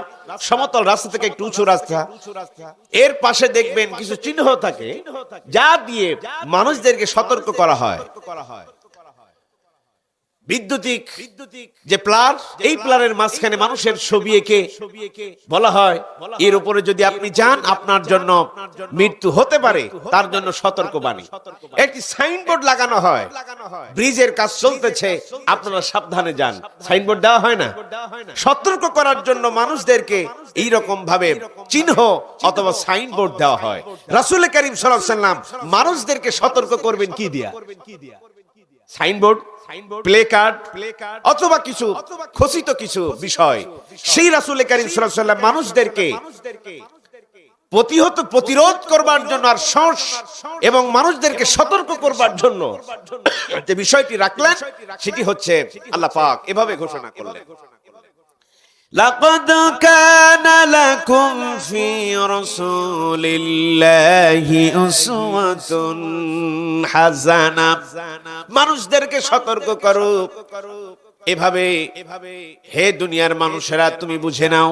সমতল রাস্তা থেকে একটু উঁচু রাস্তা, এর পাশে দেখবেন কিছু চিহ্ন থাকে যা দিয়ে মানুষদেরকে সতর্ক করা হয়। বিদ্যুতিক যে প্লার, এই প্লারের মাঝখানে মানুষের ছবি এঁকে বলা হয়, এর উপরে যদি আপনি যান আপনার জন্য মৃত্যু হতে পারে, তার জন্য সতর্কবাণী। একটি সাইনবোর্ড লাগানো হয়, ব্রিজের কাজ চলতেছে, আপনারা সাবধানে যান। সাইনবোর্ড দেওয়া হয় না? সতর্ক করার জন্য মানুষদেরকে এই রকম ভাবে চিহ্ন অথবা সাইনবোর্ড দেওয়া হয়। রাসূল করিম সাল্লাল্লাহু আলাইহি ওয়াসাল্লাম মানুষদেরকে সতর্ক করবেন কি দিয়া? সাইনবোর্ড, প্লে কার্ড অথবা কিছু খচিত কিছু বিষয়। সেই রাসূল করিম সাল্লাল্লাহু আলাইহি ওয়াসাল্লাম মানুষদেরকে প্রতিরোধ করবার জন্য আর সাহস এবং মানুষদেরকে সতর্ক করবার জন্য যে বিষয়টি রাখলেন, সেটি হচ্ছে আল্লাহ পাক এভাবে ঘোষণা করলেন, লাকাদ কানা লাকুম ফি রাসূলিল্লাহি উসওয়াতুন হাসানাহ। মানুষদেরকে সতর্ক করো এভাবে, হে দুনিয়ার মানুষেরা তুমি বুঝে নাও,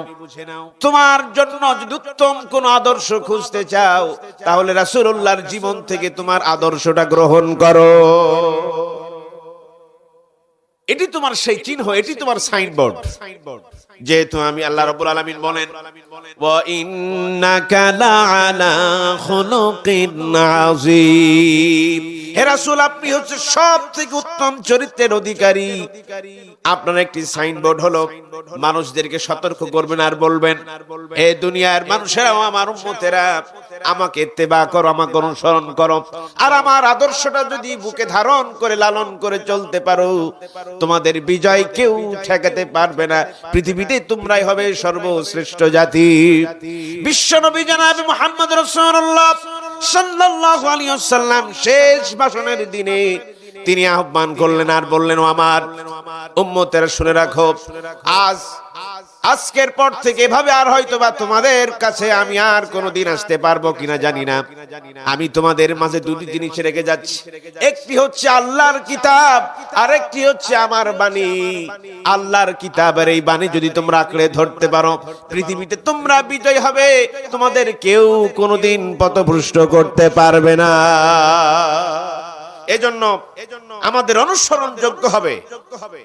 তোমার জন্য যদি উত্তম কোন আদর্শ খুঁজতে চাও, তাহলে রাসূলুল্লাহর জীবন থেকে তোমার আদর্শটা গ্রহণ করো। এটি তোমার সেই চিহ্ন, এটি তোমার সাইনবোর্ড। যেহেতু আমি আল্লাহ রাব্বুল আলামিন বলেন, ওয়া ইন্নাকা লাআলা খুলুকিন আযীম, হে রাসূল আপনি হচ্ছে সবথেকে উত্তম চরিত্রের অধিকারী। আপনার একটি সাইনবোর্ড হলো মানুষদেরকে সতর্ক করবেন আর বলবেন, এই দুনিয়ার মানুষেরা, আমার উম্মতেরা, আমাকে ইত্তেবা করো, আমাকে অনুসরণ করো, আর আমার আদর্শটা যদি বুকে ধারণ করে লালন করে চলতে পারো, তোমাদের বিজয় কেউ ঠেকাতে পারবে না। পৃথিবীতে তোমরাই হবে সর্বশ্রেষ্ঠ জাতি। বিশ্বনবী জনাব মুহাম্মদ রাসূলুল্লাহ সাল্লাল্লাহু আলাইহি ওয়াসাল্লাম শেষ ভাষণের দিনে তিনি আহ্বান করলেন আর বললেন, ও আমার উম্মতেরা শুনে রাখো, আজকের পর থেকে এভাবে আর হয়তোবা তোমাদের কাছে আমি আর কোনোদিন আসতে পারবো কিনা জানি না। আমি তোমাদের মাঝে দুটি জিনিস রেখে যাচ্ছি, একটি হচ্ছে আল্লাহর কিতাব, আর একটি হচ্ছে আমার বাণী। আল্লাহর কিতাবের এই বাণী যদি তোমরা আঁকড়ে ধরতে পারো, পৃথিবীতে তোমরা বিজয় হবে, তোমাদের কেউ কোনোদিন পথভ্রষ্ট করতে পারবে না। এজন্য আমাদের অনুসরণযোগ্য হবে,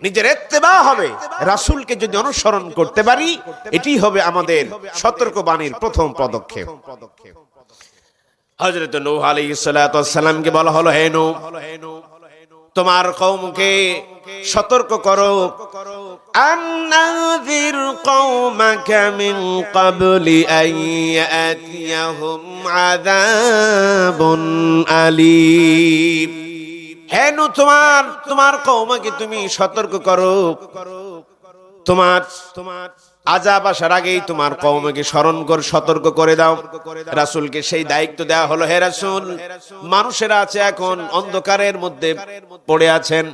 নিজের ইত্তেবা হবে। রাসূলকে যদি অনুসরণ করতে পারি, এটি হবে আমাদের সতর্কবাণীর প্রথম পদক্ষেপ। হযরত নূহ আলাইহিস সালাতু ওয়াস সালামকে বলা হলো, হে নূহ, তোমার কওমকে সতর্ক করো, আনযির কওমাকা মিন ক্বাবলি আন ইয়াতিয়াহুম আযাবুন আলীম। হে নূহ, তোমার কওমকে তুমি সতর্ক করো, তোমার আযাব আসার আগেই তোমার কওমকে সতর্ক করে দাও। রাসূলকে সেই দায়িত্ব দেওয়া হলো, হে রাসূল, মানুষেরা আছে এখন অন্ধকারের মধ্যে পড়ে আছেন,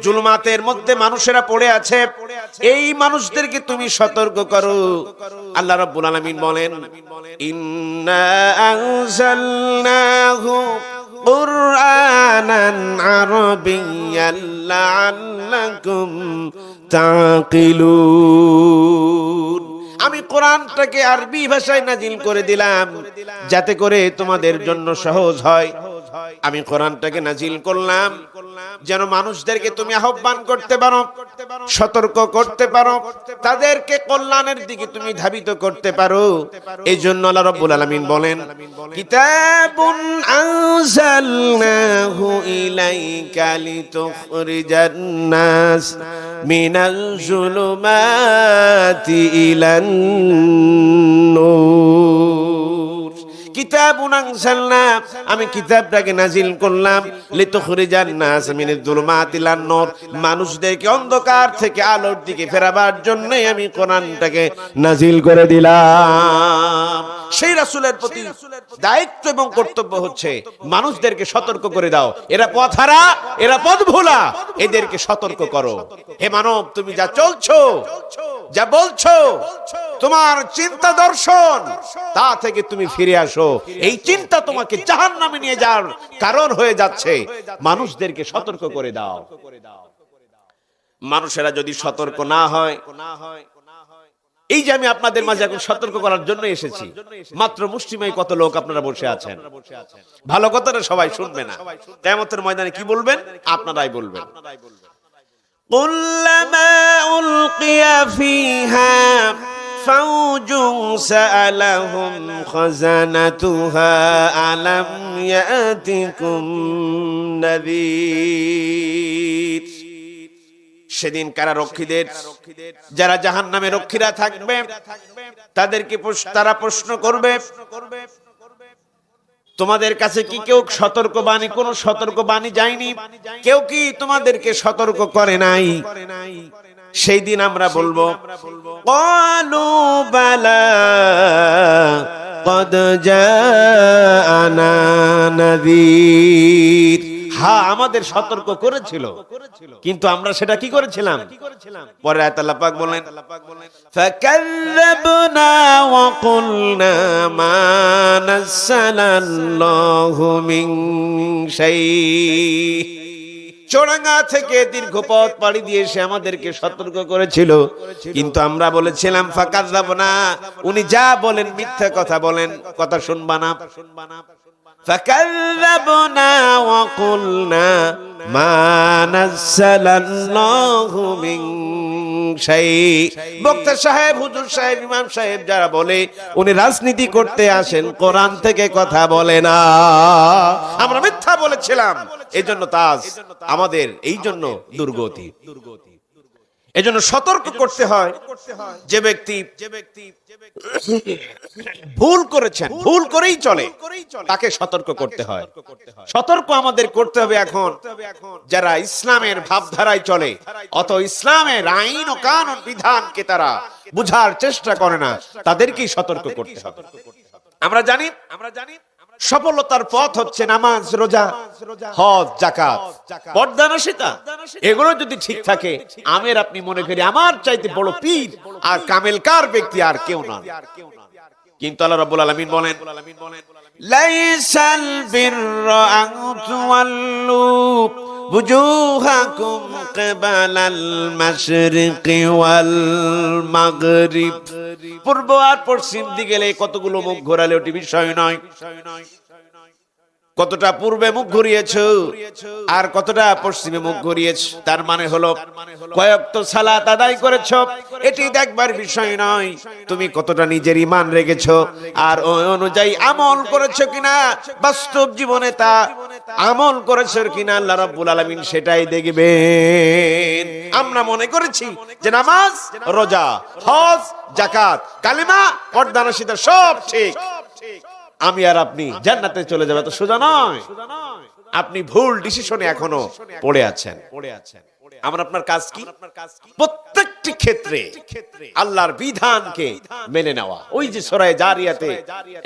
জুলুমাতের মধ্যে মানুষেরা পড়ে আছে, এই মানুষদেরকে তুমি সতর্ক করো। আল্লাহ রাব্বুল আলামিন বলেন, ইন্না আনজালনাহু কুরআনান আরাবিয়্যান লাআল্লাকুম তাকিলুন। আমি কোরআনটাকে আরবি ভাষায় নাজিল করে দিলাম যাতে করে তোমাদের জন্য সহজ হয়। আমি কোরআনটাকে নাজিল করলাম যেন মানুষদেরকে তুমি আহ্বান করতে পারো, সতর্ক করতে পারো, তাদেরকে কল্যাণের দিকে তুমি ধাবিত করতে পারো। এই জন্য আল্লাহ রাব্বুল আলামিন বলেন, কিতাবুন আনজালনাহু ইলাইকা লিতুখরিজান নাস মিনাল যুলুমাতি ইলান নূর। কিতাবুন আনজালনা, আমি কিতাবটাকে নাজিল করলাম, লিতুখরিজান নাস মিনাল যুলুমাতি ইলান নূর, মানুষদেরকে অন্ধকার থেকে আলোর দিকে ফেরাবার জন্য আমি কোরআনটাকে নাজিল করে দিলাম। সেই রাসূলের প্রতি দায়িত্ব এবং কর্তব্য হচ্ছে মানুষদেরকে সতর্ক করে দাও, এরা পথহারা, এরা পথভোলা, এদেরকে সতর্ক করো। হে মানব, তুমি যা চলছো, যা বলছো, তোমার চিন্তা দর্শন, তা থেকে তুমি ফিরে আসো। এই চিন্তা তোমাকে জাহান্নামে নিয়ে যাওয়ার কারণ হয়ে যাচ্ছে, মানুষদেরকে সতর্ক করে দাও। মানুষেরা যদি সতর্ক না হয়, এই যে আমি আপনাদের মাঝে এখন সতর্ক করার জন্য এসেছি, মাত্র মুষ্টিমেয় কত লোক আপনারা বসে আছেন, ভালো কথাটা সবাই শুনবে না। কিয়ামতের ময়দানে কি বলবেন? আপনারাই বলবেন। কুল্লামা উলকিয়া ফিহা ফাওজুন সাআলাহুম খাযানাতুহা আলাম ইয়াতিকুম নাযীর। সেদিন কারারক্ষীদের, যারা জাহান্নামের রক্ষীরা থাকবে, তাদেরকে তারা প্রশ্ন করবে, তোমাদের কাছে কি কেউ সতর্কবাণী, কোন সতর্কবাণী যায়নি? কেউ কি তোমাদেরকে সতর্ক করে নাই? সেই দিন আমরা বলবো, ক্বালু বালা ক্বাদ জাআনা নাযীর। হ্যাঁ, আমাদের সতর্ক করেছিল, কিন্তু আমরা সেটা কি করেছিলাম? পরে আয়াত আল্লাহ পাক বলেন, ফাকাযযাবনা ওয়া কুলনা মা নাযালাল্লাহু মিন শাই। চোরাঙ্গা থেকে দীর্ঘ পথ পাড়ি দিয়ে সে আমাদেরকে সতর্ক করেছিল, কিন্তু আমরা বলেছিলাম ফাকাযযাবনা, উনি যা বলেন মিথ্যা কথা বলেন, কথা শুনবা না। فكذبنا وقلنا ما نزل الله من বক্তা সাহেব, হুজুর সাহেব, ইমাম সাহেব যারা বলে উনি রাজনীতি করতে আসেন, কোরআন থেকে কথা বলে না। আমরা মিথ্যা বলেছিলাম, এজন্য তাজ আমাদের এই জন্য দুর্গতি। এজন্য সতর্ক করতে হয়, যে ব্যক্তি ভুল করেছেন, ভুল করেই চলে, তাকে সতর্ক করতে হয়। সতর্ক আমাদের করতে হবে এখন যারা ইসলামের ভাবধারায় চলে, অত ইসলামের আইন ও কানুন বিধানকে তারা বুঝার চেষ্টা করে না, তাদেরকেই সতর্ক করতে হবে। আমরা জানি সফলতার পথ হচ্ছে নামাজ, রোজা, হজ, যাকাত, পর্দানশীলতা। এগুলো যদি ঠিক থাকে, আমের আপনি মনে করি আমার চাইতে বড় পীর আর কামেলকার ব্যক্তি আর কেউ না। কিন্তু আল্লাহ রাব্বুল আলামিন বলেন, লাইসাল বিররা আন তুওয়াল্লু বুজুহাকুম কিবালাল মাশরিকি ওয়াল মাগরিব। পূর্ব আর পশ্চিম দিকে গেলে কতগুলো মুখ ঘোরালে ওটি বিষয় নয়। কতটা পূর্বে মুখ ঘুরিয়েছো আর কতটা পশ্চিমে মুখ ঘুরিয়েছো, তার মানে হলো কয়েকটা সালাত আদায় করেছো, এটি দেখবার বিষয় নয়। তুমি কতটা নিজের ঈমান রেখেছো আর ওই অনুযায়ী আমল করেছো কিনা, বাস্তব জীবনে তা আমল করেছো কিনা, আল্লাহ রাব্বুল আলামিন সেটাই দেখবেন। আমরা মনে করেছি যে নামাজ, রোজা, হজ, যাকাত, কালিমা, পর্দানশীলতা সব ঠিক, আমি আর আপনি জান্নাতে চলে যাবে, তো সোজা নয়। আপনি ভুল ডিসিশনে এখনো পড়ে আছেন। আমার আপনার কাজ কি? প্রত্যেকটি ক্ষেত্রে আল্লাহর বিধানকে মেনে নেওয়া। ওই যে সূরা জারিয়াতে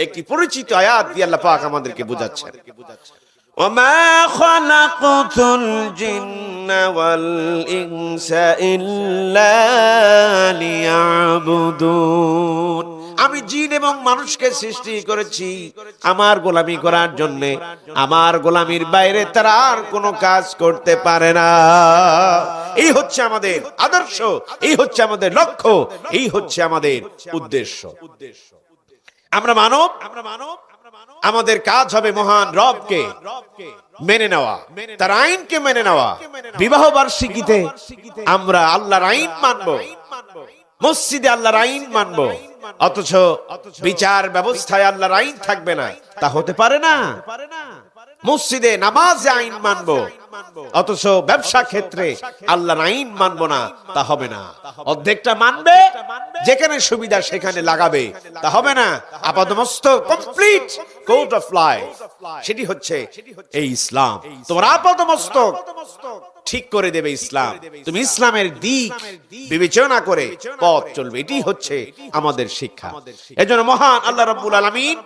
একটি পরিচিত আয়াত দিয়ে আল্লাহ পাক আমাদেরকে বোঝাচ্ছেন, ওমা খালাকতুল জিন্না ওয়াল ইনসা ইল্লা লিয়াবুদুন। আমি জিন এবং মানুষকে সৃষ্টি করেছি আমার গোলামি করার জন্য। আমার গোলামির বাইরে তারা আর কোনো কাজ করতে পারে না। এই হচ্ছে আমাদের আদর্শ, এই হচ্ছে আমাদের লক্ষ্য, এই হচ্ছে আমাদের উদ্দেশ্য। আমরা মানব, আমাদের কাজ হবে মহান রবকে মেনে নেওয়া, তার আইনকে মেনে নেওয়া। বিবাহ বার্ষিকীতে আমরা আল্লাহর আইন মানবো, মসজিদে আল্লাহর আইন মানবো, অথচ বিচার ব্যবস্থায় আল্লাহর আইন থাকবে না, তা হতে পারে না। মসজিদে নামাজে আইন মানবো, অথচ ব্যবসা ক্ষেত্রে আল্লাহর আইন মানবো না, তা হবে না। অর্ধেকটা মানবে, যেখানে সুবিধা সেখানে লাগাবে, তা হবে না। আপাদমস্তক কমপ্লিট কোড অফ লাইফ, সেটি হচ্ছে এই ইসলাম। তোমার আপাদমস্তক ঠিক করে দেবে ইসলাম। তুমি ইসলামের দিক বিবেচনা করে পথ চলবে, এটি হচ্ছে আমাদের শিক্ষা। এজন্য মহান আল্লাহ রাব্বুল আলামিন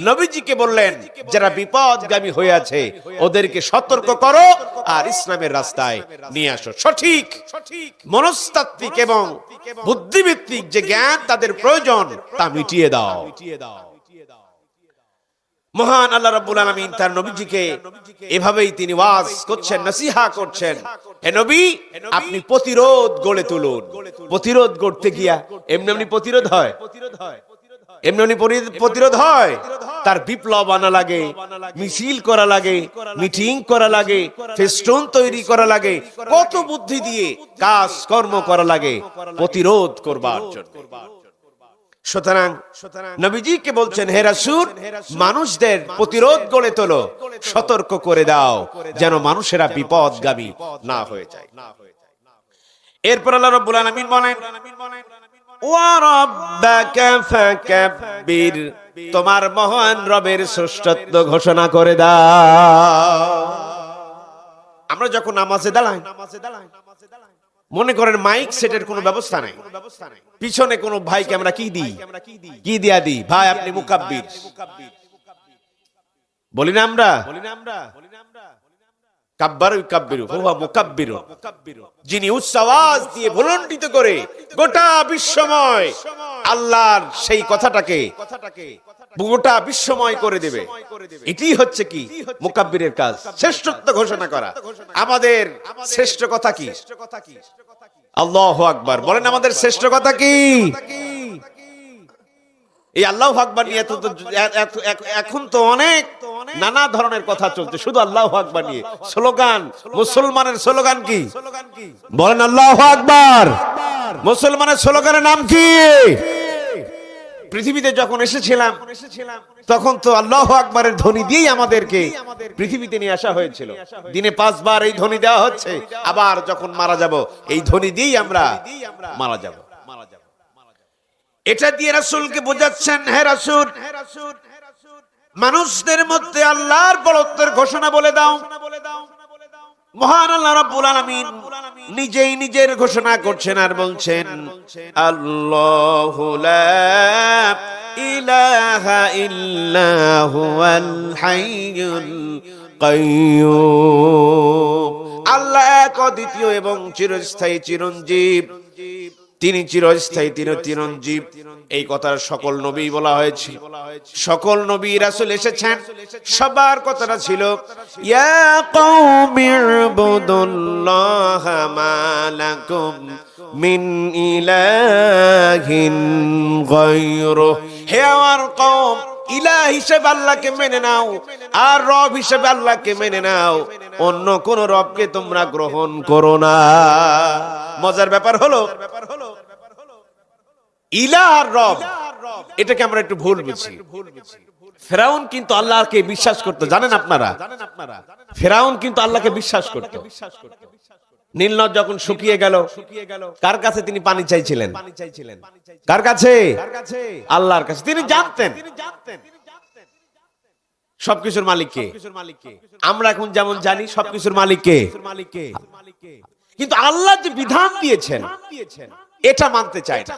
নবীজিকে বললেন, যারা বিপদগামী হয়ে আছে ওদেরকে সতর্ক করো আর ইসলামের রাস্তায় নিয়ে আসো। সঠিক মনস্তাত্ত্বিক এবং বুদ্ধিভিত্তিক যে জ্ঞান তাদের প্রয়োজন তা মিটিয়ে দাও। মহান আল্লাহ রাব্বুল আলামিন তার নবীজিকে এভাবেই তিনি ওয়াজ করছেন, নসিহা করছেন, হে নবী আপনি প্রতিরোধ গড়ে তুলুন। প্রতিরোধ গড়তে গিয়া এমনি প্রতিরোধ হয়, এমনি প্রতিরোধ হয়। তার বিপ্লব আনা লাগে, মিছিল করা লাগে, মিটিং করা লাগে, ফেস্টুন তৈরি করা লাগে, কত বুদ্ধি দিয়ে কাজ কর্ম করা লাগে প্রতিরোধ করবার জন্য। সুতরাং নবীজিকে বলছেন, হে রাসূল মানুষদের প্রতিরোধ গড়ে তোলো, সতর্ক করে দাও যেন মানুষেরা বিপদগামী না হয়ে যায়। এরপর আল্লাহ রাব্বুল আলামিন বলেন, ওয়া রাব্বাকা ফাকাব্বির, তোমার মহান রবের শ্রেষ্ঠত্ব ঘোষণা করে দাও। আমরা যখন নামাজে দাঁড়াই, মনে করেন মাইক সেটের কোনো ব্যবস্থা নাই, পিছনে কোন ভাইকে আমরা কি দিই, কি দিয়া দিই, ভাই আপনি মুকাব্বির বলি না আমরা, কাব্বারু কাব্বিরু হুয়া মুকাব্বিরু, যিনি উচ্চ আওয়াজ দিয়ে ভুলণ্ঠিত করে গোটা বিশ্বময় আল্লাহর সেই কথাটাকে গোটা বিশ্বময় করে দেবে। এটি হচ্ছে কি মুকাব্বিরের কাজ, শ্রেষ্ঠত্ব ঘোষণা করা। আমাদের শ্রেষ্ঠ কথা কি? আল্লাহু আকবার বলেন। আমাদের শ্রেষ্ঠ কথা কি? এই আল্লাহু আকবার নিয়ে এখন তো অনেক নানা ধরনের কথা চলছে, শুধু আল্লাহু আকবার নিয়ে স্লোগান। মুসলমানের স্লোগান কি? বলেন আল্লাহু আকবার। মুসলমানের স্লোগানের নাম কি? পৃথিবীতে যখন এসেছিলাম তখন তো আল্লাহু আকবারের ধ্বনি দিয়েই আমাদেরকে পৃথিবীতে নিয়ে আসা হয়েছিল। দিনে 5 বার এই ধ্বনি দেওয়া হচ্ছে, আবার যখন মারা যাব এই ধ্বনি দিয়েই আমরা মারা যাব। এটা দিয়ে রাসূলকে বোঝাচ্ছেন, হে রাসূল, মানুষদের মধ্যে আল্লাহর বড়ত্বের ঘোষণা বলে দাও। মহান আল্লাহ রাব্বুল আলামিন নিজেই নিজের ঘোষণা করছেন আর বলছেন, আল্লাহু লা ইলাহা ইল্লা হুয়াল হাইয়ুল কাইয়্যুম। আল্লাহ এক, অদ্বিতীয় এবং চিরস্থায়ী, চিরঞ্জীব। তিনি চিরস্থায়ী, তিনি চিরঞ্জীব। এই কথার সকল নবী বলা হয়েছে, সকল নবী রাসূল এসেছেন, সবার কথাটা ছিল ইয়া কওমি ইবুদুল্লাহা মা লাকুম মিন ইলাহিন গায়রু। হে আমার কওম, ইলাহ হিসেবে আল্লাহকে মেনে নাও, আর রব হিসেবে আল্লাহকে মেনে নাও, অন্য কোন রবকে তোমরা গ্রহণ করো না। মজার ব্যাপার হলো ইলাহ আর রব, এটাকে আমরা একটু ভুল বুঝি। ফেরাউন কিন্তু আল্লাহকে বিশ্বাস করতো, জানেন আপনারা? ফেরাউন কিন্তু আল্লাহকে বিশ্বাস করতো। নীল নদ যখন শুকিয়ে গেল, কার কাছে তিনি পানি চাইছিলেন? কার কাছে? আল্লাহর কাছে। তিনি জানতেন সবকিছুর মালিক কে। আমরা এখন যেমন জানি সবকিছুর মালিক কে, কিন্তু আল্লাহ যে বিধান দিয়েছেন এটা মানতে চায় না।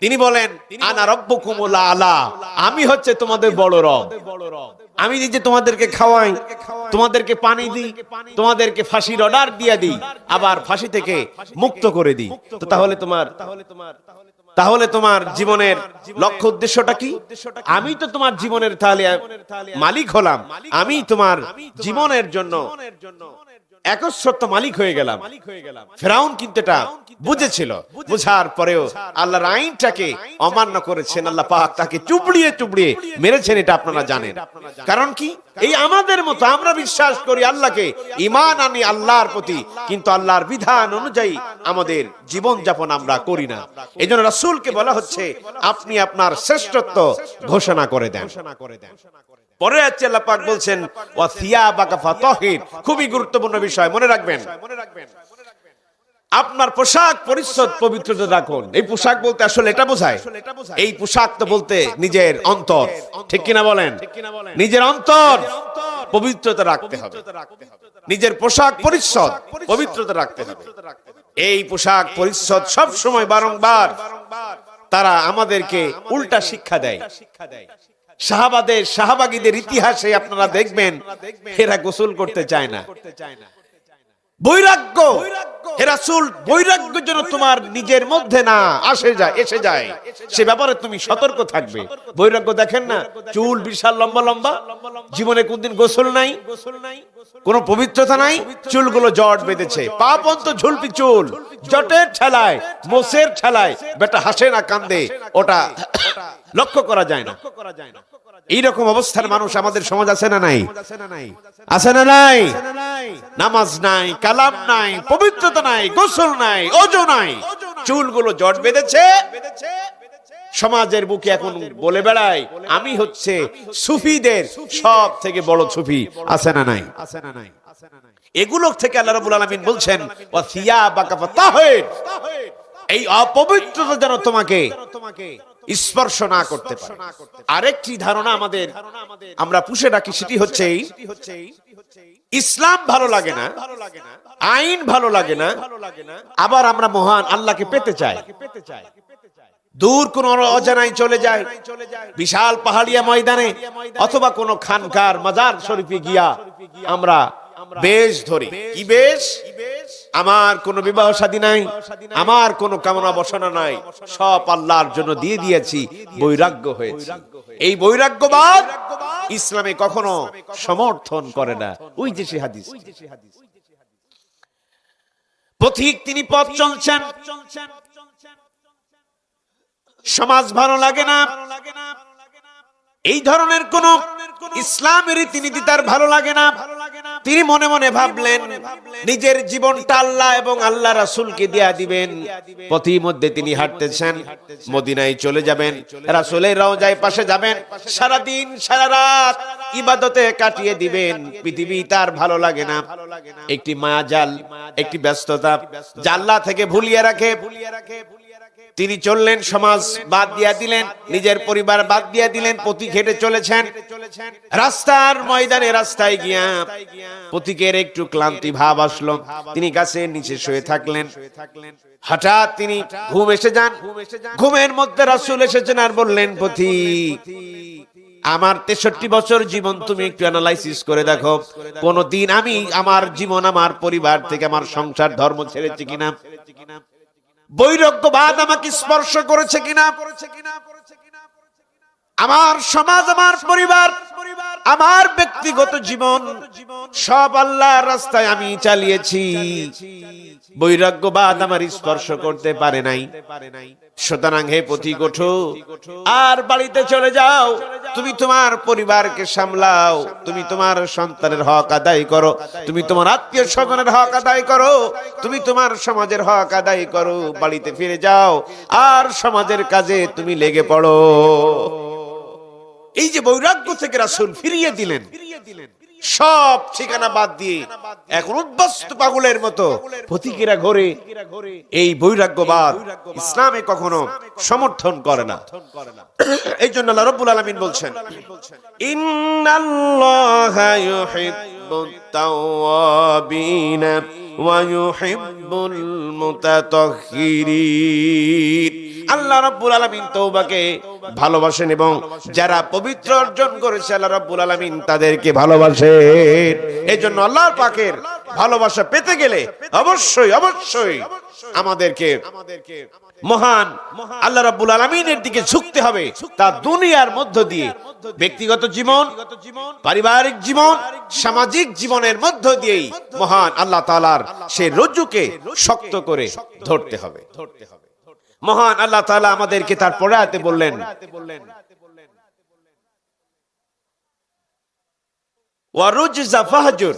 তিনি বলেন আনা রাব্বুকুমুল আলা, আমি হচ্ছে তোমাদের বড় রব। আমি যে তোমাদেরকে খাওয়াই, তোমাদেরকে পানি দিই, তোমাদেরকে ফাঁসির অর্ডার দিয়ে দিই, আবার ফাঁসি থেকে মুক্ত করে দিই। তো তাহলে তোমার জীবনের লক্ষ্য উদ্দেশ্যটা কি? আমি তো তোমার জীবনের তাহলে মালিক হলাম, আমি তোমার জীবনের জন্য একচ্ছত্র মালিক হয়ে গেলাম। ফেরাউন কিন্তু এটা বুঝেছিল, বুঝার পরেও আল্লাহর আইনটাকে অমান্য করেছেন। আল্লাহ পাক তাকে চুবড়িয়ে চুবড়িয়ে মেরেছেন, এটা আপনারা জানেন। কারণ কি? এই আমাদের মতো আমরা বিশ্বাস করি আল্লাহকে, ঈমান আনি আল্লাহর প্রতি, কিন্তু আল্লাহর বিধান অনুযায়ী আমাদের জীবন যাপন আমরা করি না। এইজন্য রাসূলকে বলা হচ্ছে আপনি আপনার শ্রেষ্ঠত্ব ঘোষণা করে দেন। পরে আছে আল্লাহ পাক বলছেন ওয়া সিয়াবাকা ফাতাহির, খুবই গুরুত্বপূর্ণ বিষয়, মনে রাখবেন। আপনার পোশাক পরিচ্ছদ পবিত্রতা রাখুন। এই পোশাক বলতে আসলে এটা বোঝায়, এই পোশাক তো বলতে নিজের অন্তর, ঠিক কিনা বলেন? নিজের অন্তর পবিত্রতা রাখতে হবে, নিজের পোশাক পরিচ্ছদ পবিত্রতা রাখতে হবে। এই পোশাক পরিচ্ছদ সব সময় বারংবার তারা আমাদেরকে উল্টা শিক্ষা দেয়। সাহাবাগীদের ইতিহাসে আপনারা দেখবেন এরা গোসল করতে চায় না। বৈরাগ্য, হে রাসূল, বৈরাগ্য যেন তোমার নিজের মধ্যে না এসে যায়, সে ব্যাপারে তুমি সতর্ক থাকবে। বৈরাগ্য দেখেন না, চুল বিশাল লম্বা লম্বা, জীবনে কোনদিন গোসল নাই, কোনো পবিত্রতা নাই, চুলগুলো জট বেঁধেছে, পা পর্যন্ত ঝুলপি চুল, জটের ঠেলায়, মোষের ঠেলায় বেটা হাসে না কান্দে, ওটা লক্ষ্য করা যায় না। এইরকম অবস্থার মানুষ আমাদের সমাজ আছে না নাই? আছে না নাই? নামাজ নাই, কালাম নাই, পবিত্রতা নাই, গোসল নাই, ওযু নাই, চুলগুলো জট বেঁধেছে। সমাজের বুকে এখন বলে বেড়ায় আমি হচ্ছে সুফিদের সব থেকে বড় সুফি। আছে না নাই? এগুলো থেকে আল্লাহ রাব্বুল আলামিন বলছেন ওয়া সিয়াবাকা ফাতাহির, এই অপবিত্রতা যেন তোমাকে স্পর্শ না করতে পারে। আরেকটি ধারণা আমাদের আমরা পুষে রাখি, সেটি হচ্ছে ইসলাম ভালো লাগে না, আইন ভালো লাগে না, আবার আমরা মহান আল্লাহকে পেতে চাই। দূর কোন অজানায় চলে যায়, বিশাল পাহাড়িয়া ময়দানে অথবা কোন খানকার মাজার শরীফে গিয়া আমরা বেশ ধরি। কি বেশ? আমার কোনো বিবাহ শাদী নাই, আমার কোনো কামনা বাসনা নাই, সব আল্লাহর জন্য দিয়ে দিয়েছি, বৈরাগ্য হয়েছে। এই বৈরাগ্যবাদ ইসলামে কখনো সমর্থন করে না। ওই যে সে হাদিস, পথিক তিনি পথ চলছেন, সমাজ ভালো লাগে না, এই ধরনের কোন ইসলামের রীতিনীতি তার ভালো লাগে না, তিনি মনে মনে ভাবলেন নিজের জীবনটা আল্লাহ এবং আল্লাহ রাসূলকে দিয়া দিবেন। পথিমধ্যে তিনি হাঁটতেছেন, মদিনায় চলে যাবেন, রাসূলের রওজায় পাশে যাবেন, সারা দিন সারা রাত ইবাদতে কাটিয়ে দিবেন। পৃথিবী তার ভালো লাগে না, একটি মায়াজাল, একটি ব্যস্ততা যা আল্লাহ থেকে ভুলিয়ে রাখে। তিনি চললেন, সমাজ বাদ দিয়া দিলেন, নিজের পরিবার বাদ দিয়া দিলেন, পথিক হেঁটে চলেছেন। রাস্তার ময়দানে রাস্তায় গিয়া পথিকের একটু ক্লান্তি ভাব আসলো, তিনি গাছের নিচে শুয়ে থাকলেন। হঠাৎ তিনি ঘুম এসে যান। ঘুমের মধ্যে রাসূল এসেছেন আর বললেন, পথিক, আমার 63 বছর জীবন তুমি একটু অ্যানালাইসিস করে দেখো, কোনদিন আমি আমার জীবন, আমার পরিবার থেকে, আমার সংসার ধর্ম ছেড়েছি কিনা, বৈরাগ্যবাদ আমাকে স্পর্শ করেছে কিনা, আমার সমাজ, আমার পরিবার, আমার ব্যক্তিগত জীবন সব আল্লাহর রাস্তায় আমি চালিয়েছি, বৈরাগ্যবাদ আমার স্পর্শ করতে পারে নাই। সুতরাং হে পথিক, ওঠো আর বাড়িতে চলে যাও, তুমি তোমার পরিবারকে সামলাও, তুমি তোমার সন্তানের হক আদায় করো, তুমি তোমার আত্মীয় স্বজনের হক আদায় করো, তুমি তোমার সমাজের হক আদায় করো, বাড়িতে ফিরে যাও আর সমাজের কাজে তুমি লেগে পড়ো। এই যে বৈরাগ্য থেকে রাসূল ফিরিয়ে দিলেন, সব ঠিকানা বাদ দিয়ে এখন উদ্বাস্তু পাগলের মতো পথিকেরা ঘোরে। এই বৈরাগ্যবাদ ইসলামে কখনো সমর্থন করে না। এই জন্য আল্লাহ রাব্বুল আলামিন বলছেন, ইন্নাল্লাহা ইউহিব্বুত তাওয়াবিনা ওয়া ইউহিব্বুল মুতাতাহহিরিন। আল্লাহ রাব্বুল আলামিন তওবাকে ভালোবাসেন এবং যারা পবিত্র অর্জন করেছে আল্লাহ রাব্বুল আলামিন তাদেরকে ভালোবাসেন। এজন্য আল্লাহর পাকের ভালোবাসা পেতে গেলে অবশ্যই অবশ্যই আমাদেরকে মহান আল্লাহ রাব্বুল আলামিনের দিকে ঝুঁকতে হবে। তা দুনিয়ার মধ্য দিয়ে ব্যক্তিগত জীবন, পারিবারিক জীবন, সামাজিক জীবনের মধ্য দিয়েই মহান আল্লাহ তাআলার সেই রজ্জুকে শক্ত করে ধরতে হবে। মহান আল্লাহ তাআলা আমাদেরকে তার পরে আয়াতে বললেন, ওয়ারুজজা ফাহজুর,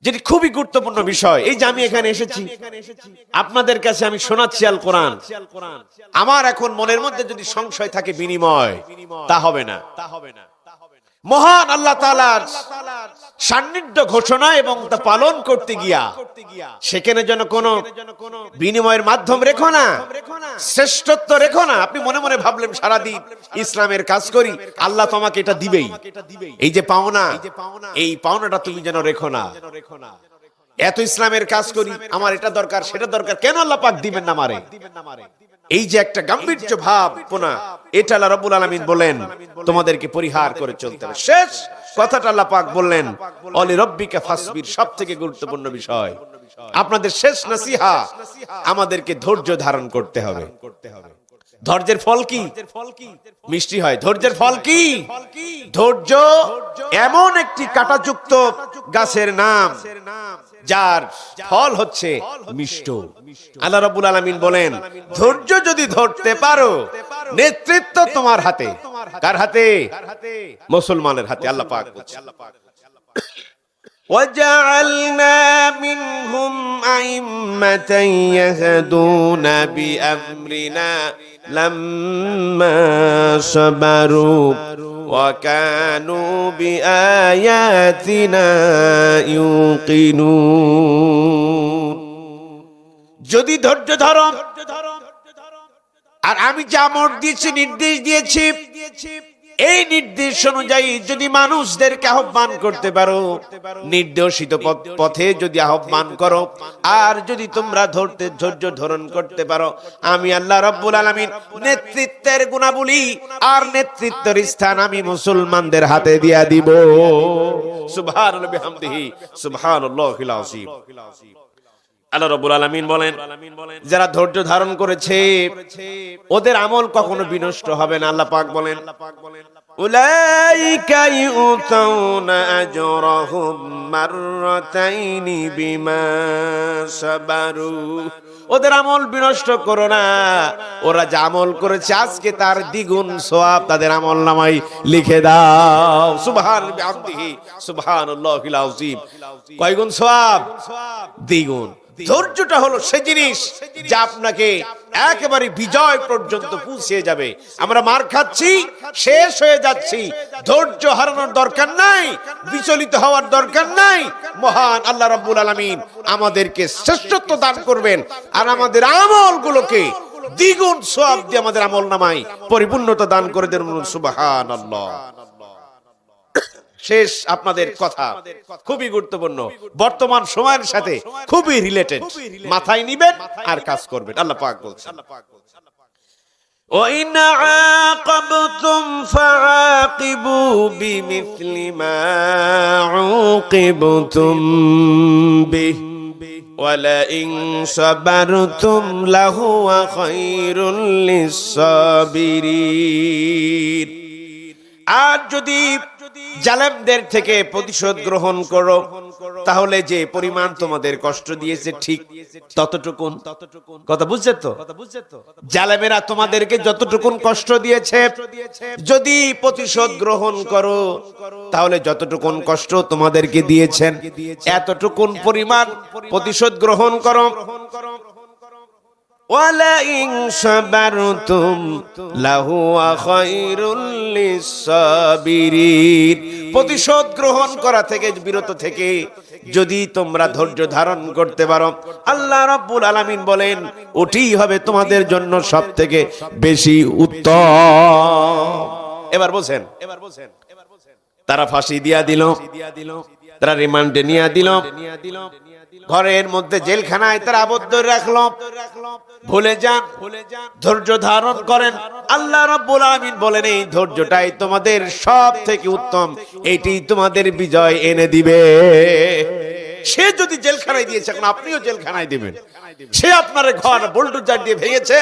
যেটি খুবই গুরুত্বপূর্ণ বিষয়। এই যে আমি এখানে এসেছি, আপনাদের কাছে আমি শোনাচ্ছি আল কোরআন। আমার এখন মনের মধ্যে যদি সংশয় থাকে বিনিময়, তা হবে না। মহান আল্লাহ তাআলার সান্নিধ্য ঘোষণা এবং তা পালন করতে গিয়া সেখানে যেন কোনো বিনিময়ের মাধ্যম রেখো না, শ্রেষ্ঠত্ব রেখো না। আপনি মনে মনে ভাবলেন সারাদিন ইসলামের কাজ করি, আল্লাহ তোমাকে এটা দিবেই, এই যে পাওনা, এই পাওনাটা তুমি যেন রেখো না। এত ইসলামের কাজ করি, আমার এটা দরকার সেটা দরকার, কেন আল্লাহ পাক দিবেন না আমারে? এই যে একটা গাম্ভীর্য ভাবনা, এটা আল্লাহ রাব্বুল আলামিন বলেন তোমাদেরকে পরিহার করে চলতে হবে। শেষ কথাটা আল্লাহ পাক বললেন, অলি রব্বিকা ফাসবির। সবথেকে গুরুত্বপূর্ণ বিষয়, আপনাদের শেষ নসিহা, আমাদেরকে ধৈর্য ধারণ করতে হবে। ধৈর্যের ফল কি? মিষ্টি হয়। ধৈর্যের ফল কি? ধৈর্য এমন একটি কাঁটাযুক্ত গাছের নাম যার ফল হচ্ছে মিষ্ট। আল্লাহ রাব্বুল আলামিন বলেন, ধৈর্য যদি ধরতে পারো, নেতৃত্ব তোমার হাতে। কার হাতে? মুসলমানের হাতে। আল্লাহ পাক বলছেন, وَجَعَلْنَا مِنْهُمْ أَئِمَّةً يَهْدُونَ بِأَمْرِنَا لَمَّا صَبَرُوا وَكَانُوا بِآيَاتِنَا يُوقِنُونَ। যদি ধৈর্য ধরো আর আমি যা আমর দিয়েছি, নির্দেশ দিয়েছি, এই নির্দেশ অনুযায়ী যদি মানুষদেরকে আহ্বান করতে পারো, নির্দেশিত পথে যদি আহ্বান করো, আর যদি তোমরা ধৈর্য ধারণ করতে পারো, আমি আল্লাহ রাব্বুল আলামিন নেতৃত্বের গুণাবলী আর নেতৃত্বের স্থান আমি মুসলমানদের হাতে দিয়া দিব। সুবহানাল্লাহি বিহামদিহি, সুবহানাল্লাহিল আযীম। আল্লাহ রাব্বুল আলামিন বলেন, যারা ধৈর্য ধারণ করেছে ওদের আমল কখনো বিনষ্ট হবে না। আল্লাহ পাক বলেন, উলাইকা ইউতাউনা আজরাহুম মাররাতাইনি বিমা সাবারু ওদের আমল বিনষ্ট করো না। ওরা যা আমল করেছে আজকে তার দ্বিগুণ সওয়াব তাদের আমলনামায় লিখে দাও। সুবহান বিহামদিহি সুবহানাল্লাহিল আযীম। কয় গুণ সওয়াব? দ্বিগুণ। ধৈর্যটা হলো সেই জিনিস যা আপনাকে একেবারে বিজয় পর্যন্ত পৌঁছে যাবে। আমরা মার খাচ্ছি, শেষ হয়ে যাচ্ছি, ধৈর্য হারানোর দরকার নাই, বিচলিত হওয়ার দরকার নাই। মহান আল্লাহ রাব্বুল আলামিন আমাদেরকে শ্রেষ্ঠত্ব দান করবেন আর আমাদের আমলগুলোকে দ্বিগুণ সওয়াব দিয়ে আমাদের আমলনামায় পরিপূর্ণতা দান করে দেন। সুবহানাল্লাহ। শেষ আপনাদের কথা খুবই গুরুত্বপূর্ণ, বর্তমান সময়ের সাথে খুবই রিলেটেড। মাথায় নিবেন আর কাজ করবেন। আল্লাহ পাক বলছেন, وَإِنْ عَاقَبْتُمْ فَعَاقِبُوا بِمِثْلِ مَا عُوقِبْتُمْ بِهِ وَلَئِنْ صَبَرْتُمْ لَهُوَ خَيْرٌ لِلصَّابِرِينَ। আর যদি জালেমদের থেকে প্রতিশোধ গ্রহণ করো তাহলে যে পরিমাণ তোমাদের কষ্ট দিয়েছে ঠিক ততটুকুন। কথা বুঝছেন তো? জালেমেরা তোমাদেরকে যতটুকুন কষ্ট দিয়েছে যদি প্রতিশোধ গ্রহণ করো তাহলে যতটুকুন কষ্ট তোমাদেরকে দিয়েছেন এতটুকুন পরিমাণ প্রতিশোধ গ্রহণ করো। وَلَئِنْ صَبَرْتُمْ لَهُوَ خَيْرٌ لِلصَّابِرِينَ। প্রতিশোধ গ্রহণ করা থেকে বিরত থেকে যদি তোমরা ধৈর্য ধারণ করতে পারো আল্লাহ রাব্বুল আলামিন বলেন ওটাই হবে তোমাদের জন্য সবথেকে বেশি উত্তম। এবার বলেন, তারা ফাঁসি দিয়া দিল, তারা রিমান্ডে নিয়ে দিল, ঘরের মধ্যে জেলখানায় তারা আবদ্ধ রাখলো। ভুলে যান, ধৈর্য ধারণ করেন। আল্লাহ রাব্বুল আলামিন বলেন এই ধৈর্যটাই তোমাদের সব থেকে উত্তম, এটি তোমাদের বিজয় এনে দিবে। সে যদি জেলখানায় দিয়েছে এখন আপনিও জেলখানায় দিবেন। সে আপনার ঘর বুলডোজার দিয়ে ভেঙেছে,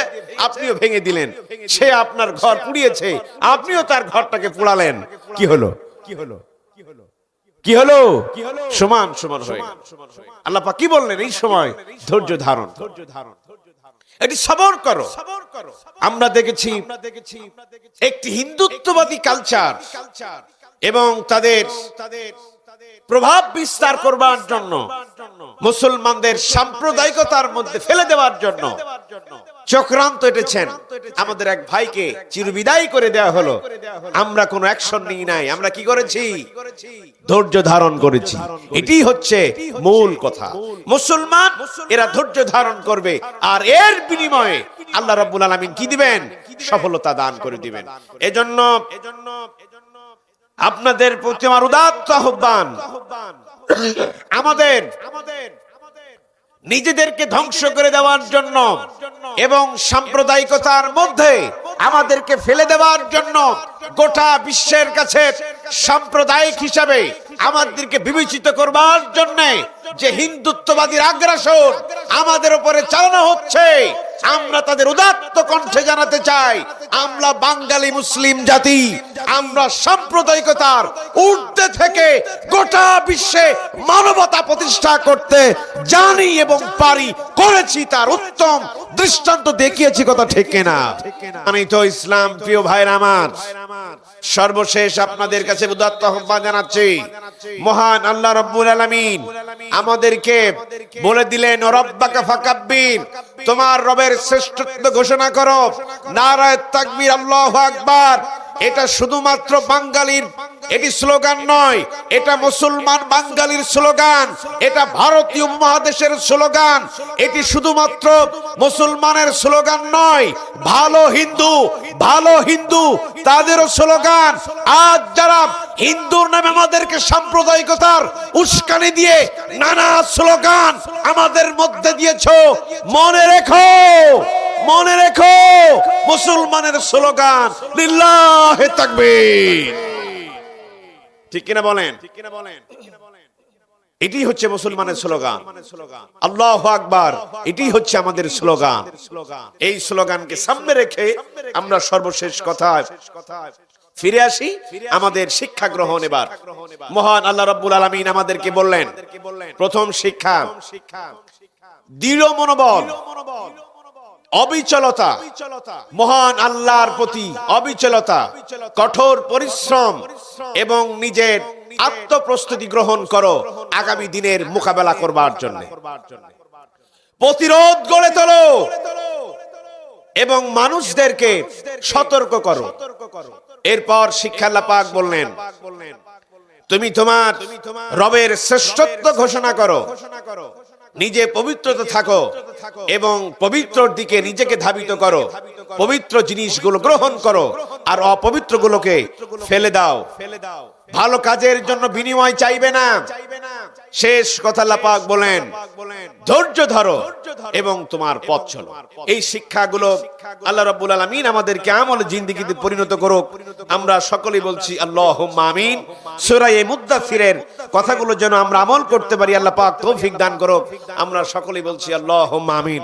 আপনিও ভেঙে দিলেন। সে আপনার ঘর পুড়িয়েছে, আপনিও তার ঘরটাকে পোড়ালেন। কি হলো? কি হলো? সমান সমান হয়ে গেল। আল্লাহ পাক কি বললেন? এই সময় ধৈর্য ধারণ, এটি সবর করো। আমরা দেখেছি একটি হিন্দুত্ববাদী কালচার এবং তাদের প্রভাব বিস্তার করবার জন্য মুসলমানদের সাম্প্রদায়িকতার মধ্যে ফেলে দেওয়ার জন্য চক্রান্ত এটেছেন। আমাদের এক ভাইকে চিরবিদায় করে দেওয়া হলো। আমরা কোনো অ্যাকশন নিই নাই। আমরা কি করেছি? ধৈর্য ধারণ করেছি। এটি হচ্ছে মূল কথা। মুসলমান এরা ধৈর্য ধারণ করবে আর এর বিনিময়ে আল্লাহ রাব্বুল আলামিন কি দিবেন? সফলতা দান করে দিবেন। এজন্য আপনাদের প্রতি আমার উদাত্ত আহ্বান, আমাদের নিজেদেরকে ধ্বংস করে দেওয়ার জন্য এবং সাম্প্রদায়িকতার মধ্যে আমাদেরকে ফেলে দেওয়ার জন্য গোটা বিশ্বের কাছে সাম্প্রদায়িক হিসাবে আমাদেরকে বিবেচিত করবার জন্য যে হিন্দুত্ববাদীর আগ্রাসন আমাদের উপরে চালানো হচ্ছে, আমরা তাদের উদাত্ত কণ্ঠে জানাতে চাই আমরা বাঙালি মুসলিম জাতি, আমরা সাম্প্রদায়িকতার ঊর্ধ্বে থেকে গোটা বিশ্বে মানবতা প্রতিষ্ঠা করতে জানি এবং পারি, করেছি, তার উত্তম দৃষ্টান্ত দেখিয়েছি। কথা ঠিক কিনা? আমি তো ইসলাম প্রিয় ভাইরা আমার, সর্বশেষ আপনাদের কাছে উদাত্ত আহ্বান জানাচ্ছি। মহান আল্লাহ রাব্বুল আলামিন আমাদেরকে বলে দিলেন রব্বাকা ফাকাব্বির, তোমার রবের শ্রেষ্ঠত্ব ঘোষণা করো। নারায়ে তাকবীর, আল্লাহু আকবার। এটা শুধুমাত্র বাঙালির এটি স্লোগান নয়, এটা মুসলমান বাঙালির স্লোগান, এটা ভারতীয় উপমহাদেশের স্লোগান। এটি শুধুমাত্র মুসলমানের স্লোগান নয়, ভালো হিন্দু তাদেরও স্লোগান। আজ যারা হিন্দুর নামে আমাদেরকে সাম্প্রদায়িকতার উস্কানি দিয়ে নানা স্লোগান আমাদের মধ্যে দিয়েছো, মনে রেখো মুসলমানের স্লোগান লিল্লাহি তাকবীর। ঠিক কিনা বলেন? এটি হচ্ছে মুসলমানের স্লোগান, আল্লাহু আকবার। এটি হচ্ছে আমাদের স্লোগান। এই স্লোগানকে সামনে রেখে আমরা সর্বশেষ কথায় ফিরে আসি, আমাদের শিক্ষা গ্রহণ। এবার মহান আল্লাহ রাব্বুল আলামিন আমাদেরকে বললেন প্রথম শিক্ষা, দৃঢ় মনোবল, অবিচলতা, মহান আল্লাহর প্রতি অবিচলতা, কঠোর পরিশ্রম এবং নিজের আত্মপ্রস্তুতি গ্রহণ করো আগামী দিনের মোকাবেলা করবার জন্য। প্রতিরোধ গড়ে তোলো এবং মানুষদেরকে সতর্ক করো। এরপর শিক্ষা আল্লাহ পাক বললেন, তুমি তোমার রবের শ্রেষ্ঠত্ব ঘোষণা করো, নিজে পবিত্রতা থাকো এবং পবিত্রর দিকে নিজেকে ধাবিত করো, পবিত্র জিনিসগুলো গ্রহণ করো আর অপবিত্রগুলোকে ফেলে দাও। ভালো কাজের জন্য বিনিময় চাইবে না। শেষ কথা আল্লাহ পাক বলেন, ধৈর্য ধরো এবং তোমার পথ চলো। এই শিক্ষাগুলো আল্লাহ রাব্বুল আলামিন আমাদেরকে আমল জিন্দেগিতে পরিণত করুক। আমরা সকলেই বলছি আল্লাহুম্মা আমিন। সূরা মুদ্দাসসিরের কথাগুলো যেন আমরা আমল করতে পারি, আল্লাহ পাক তৌফিক দান করুক। আমরা সকলেই বলছি আল্লাহুম্মা আমিন।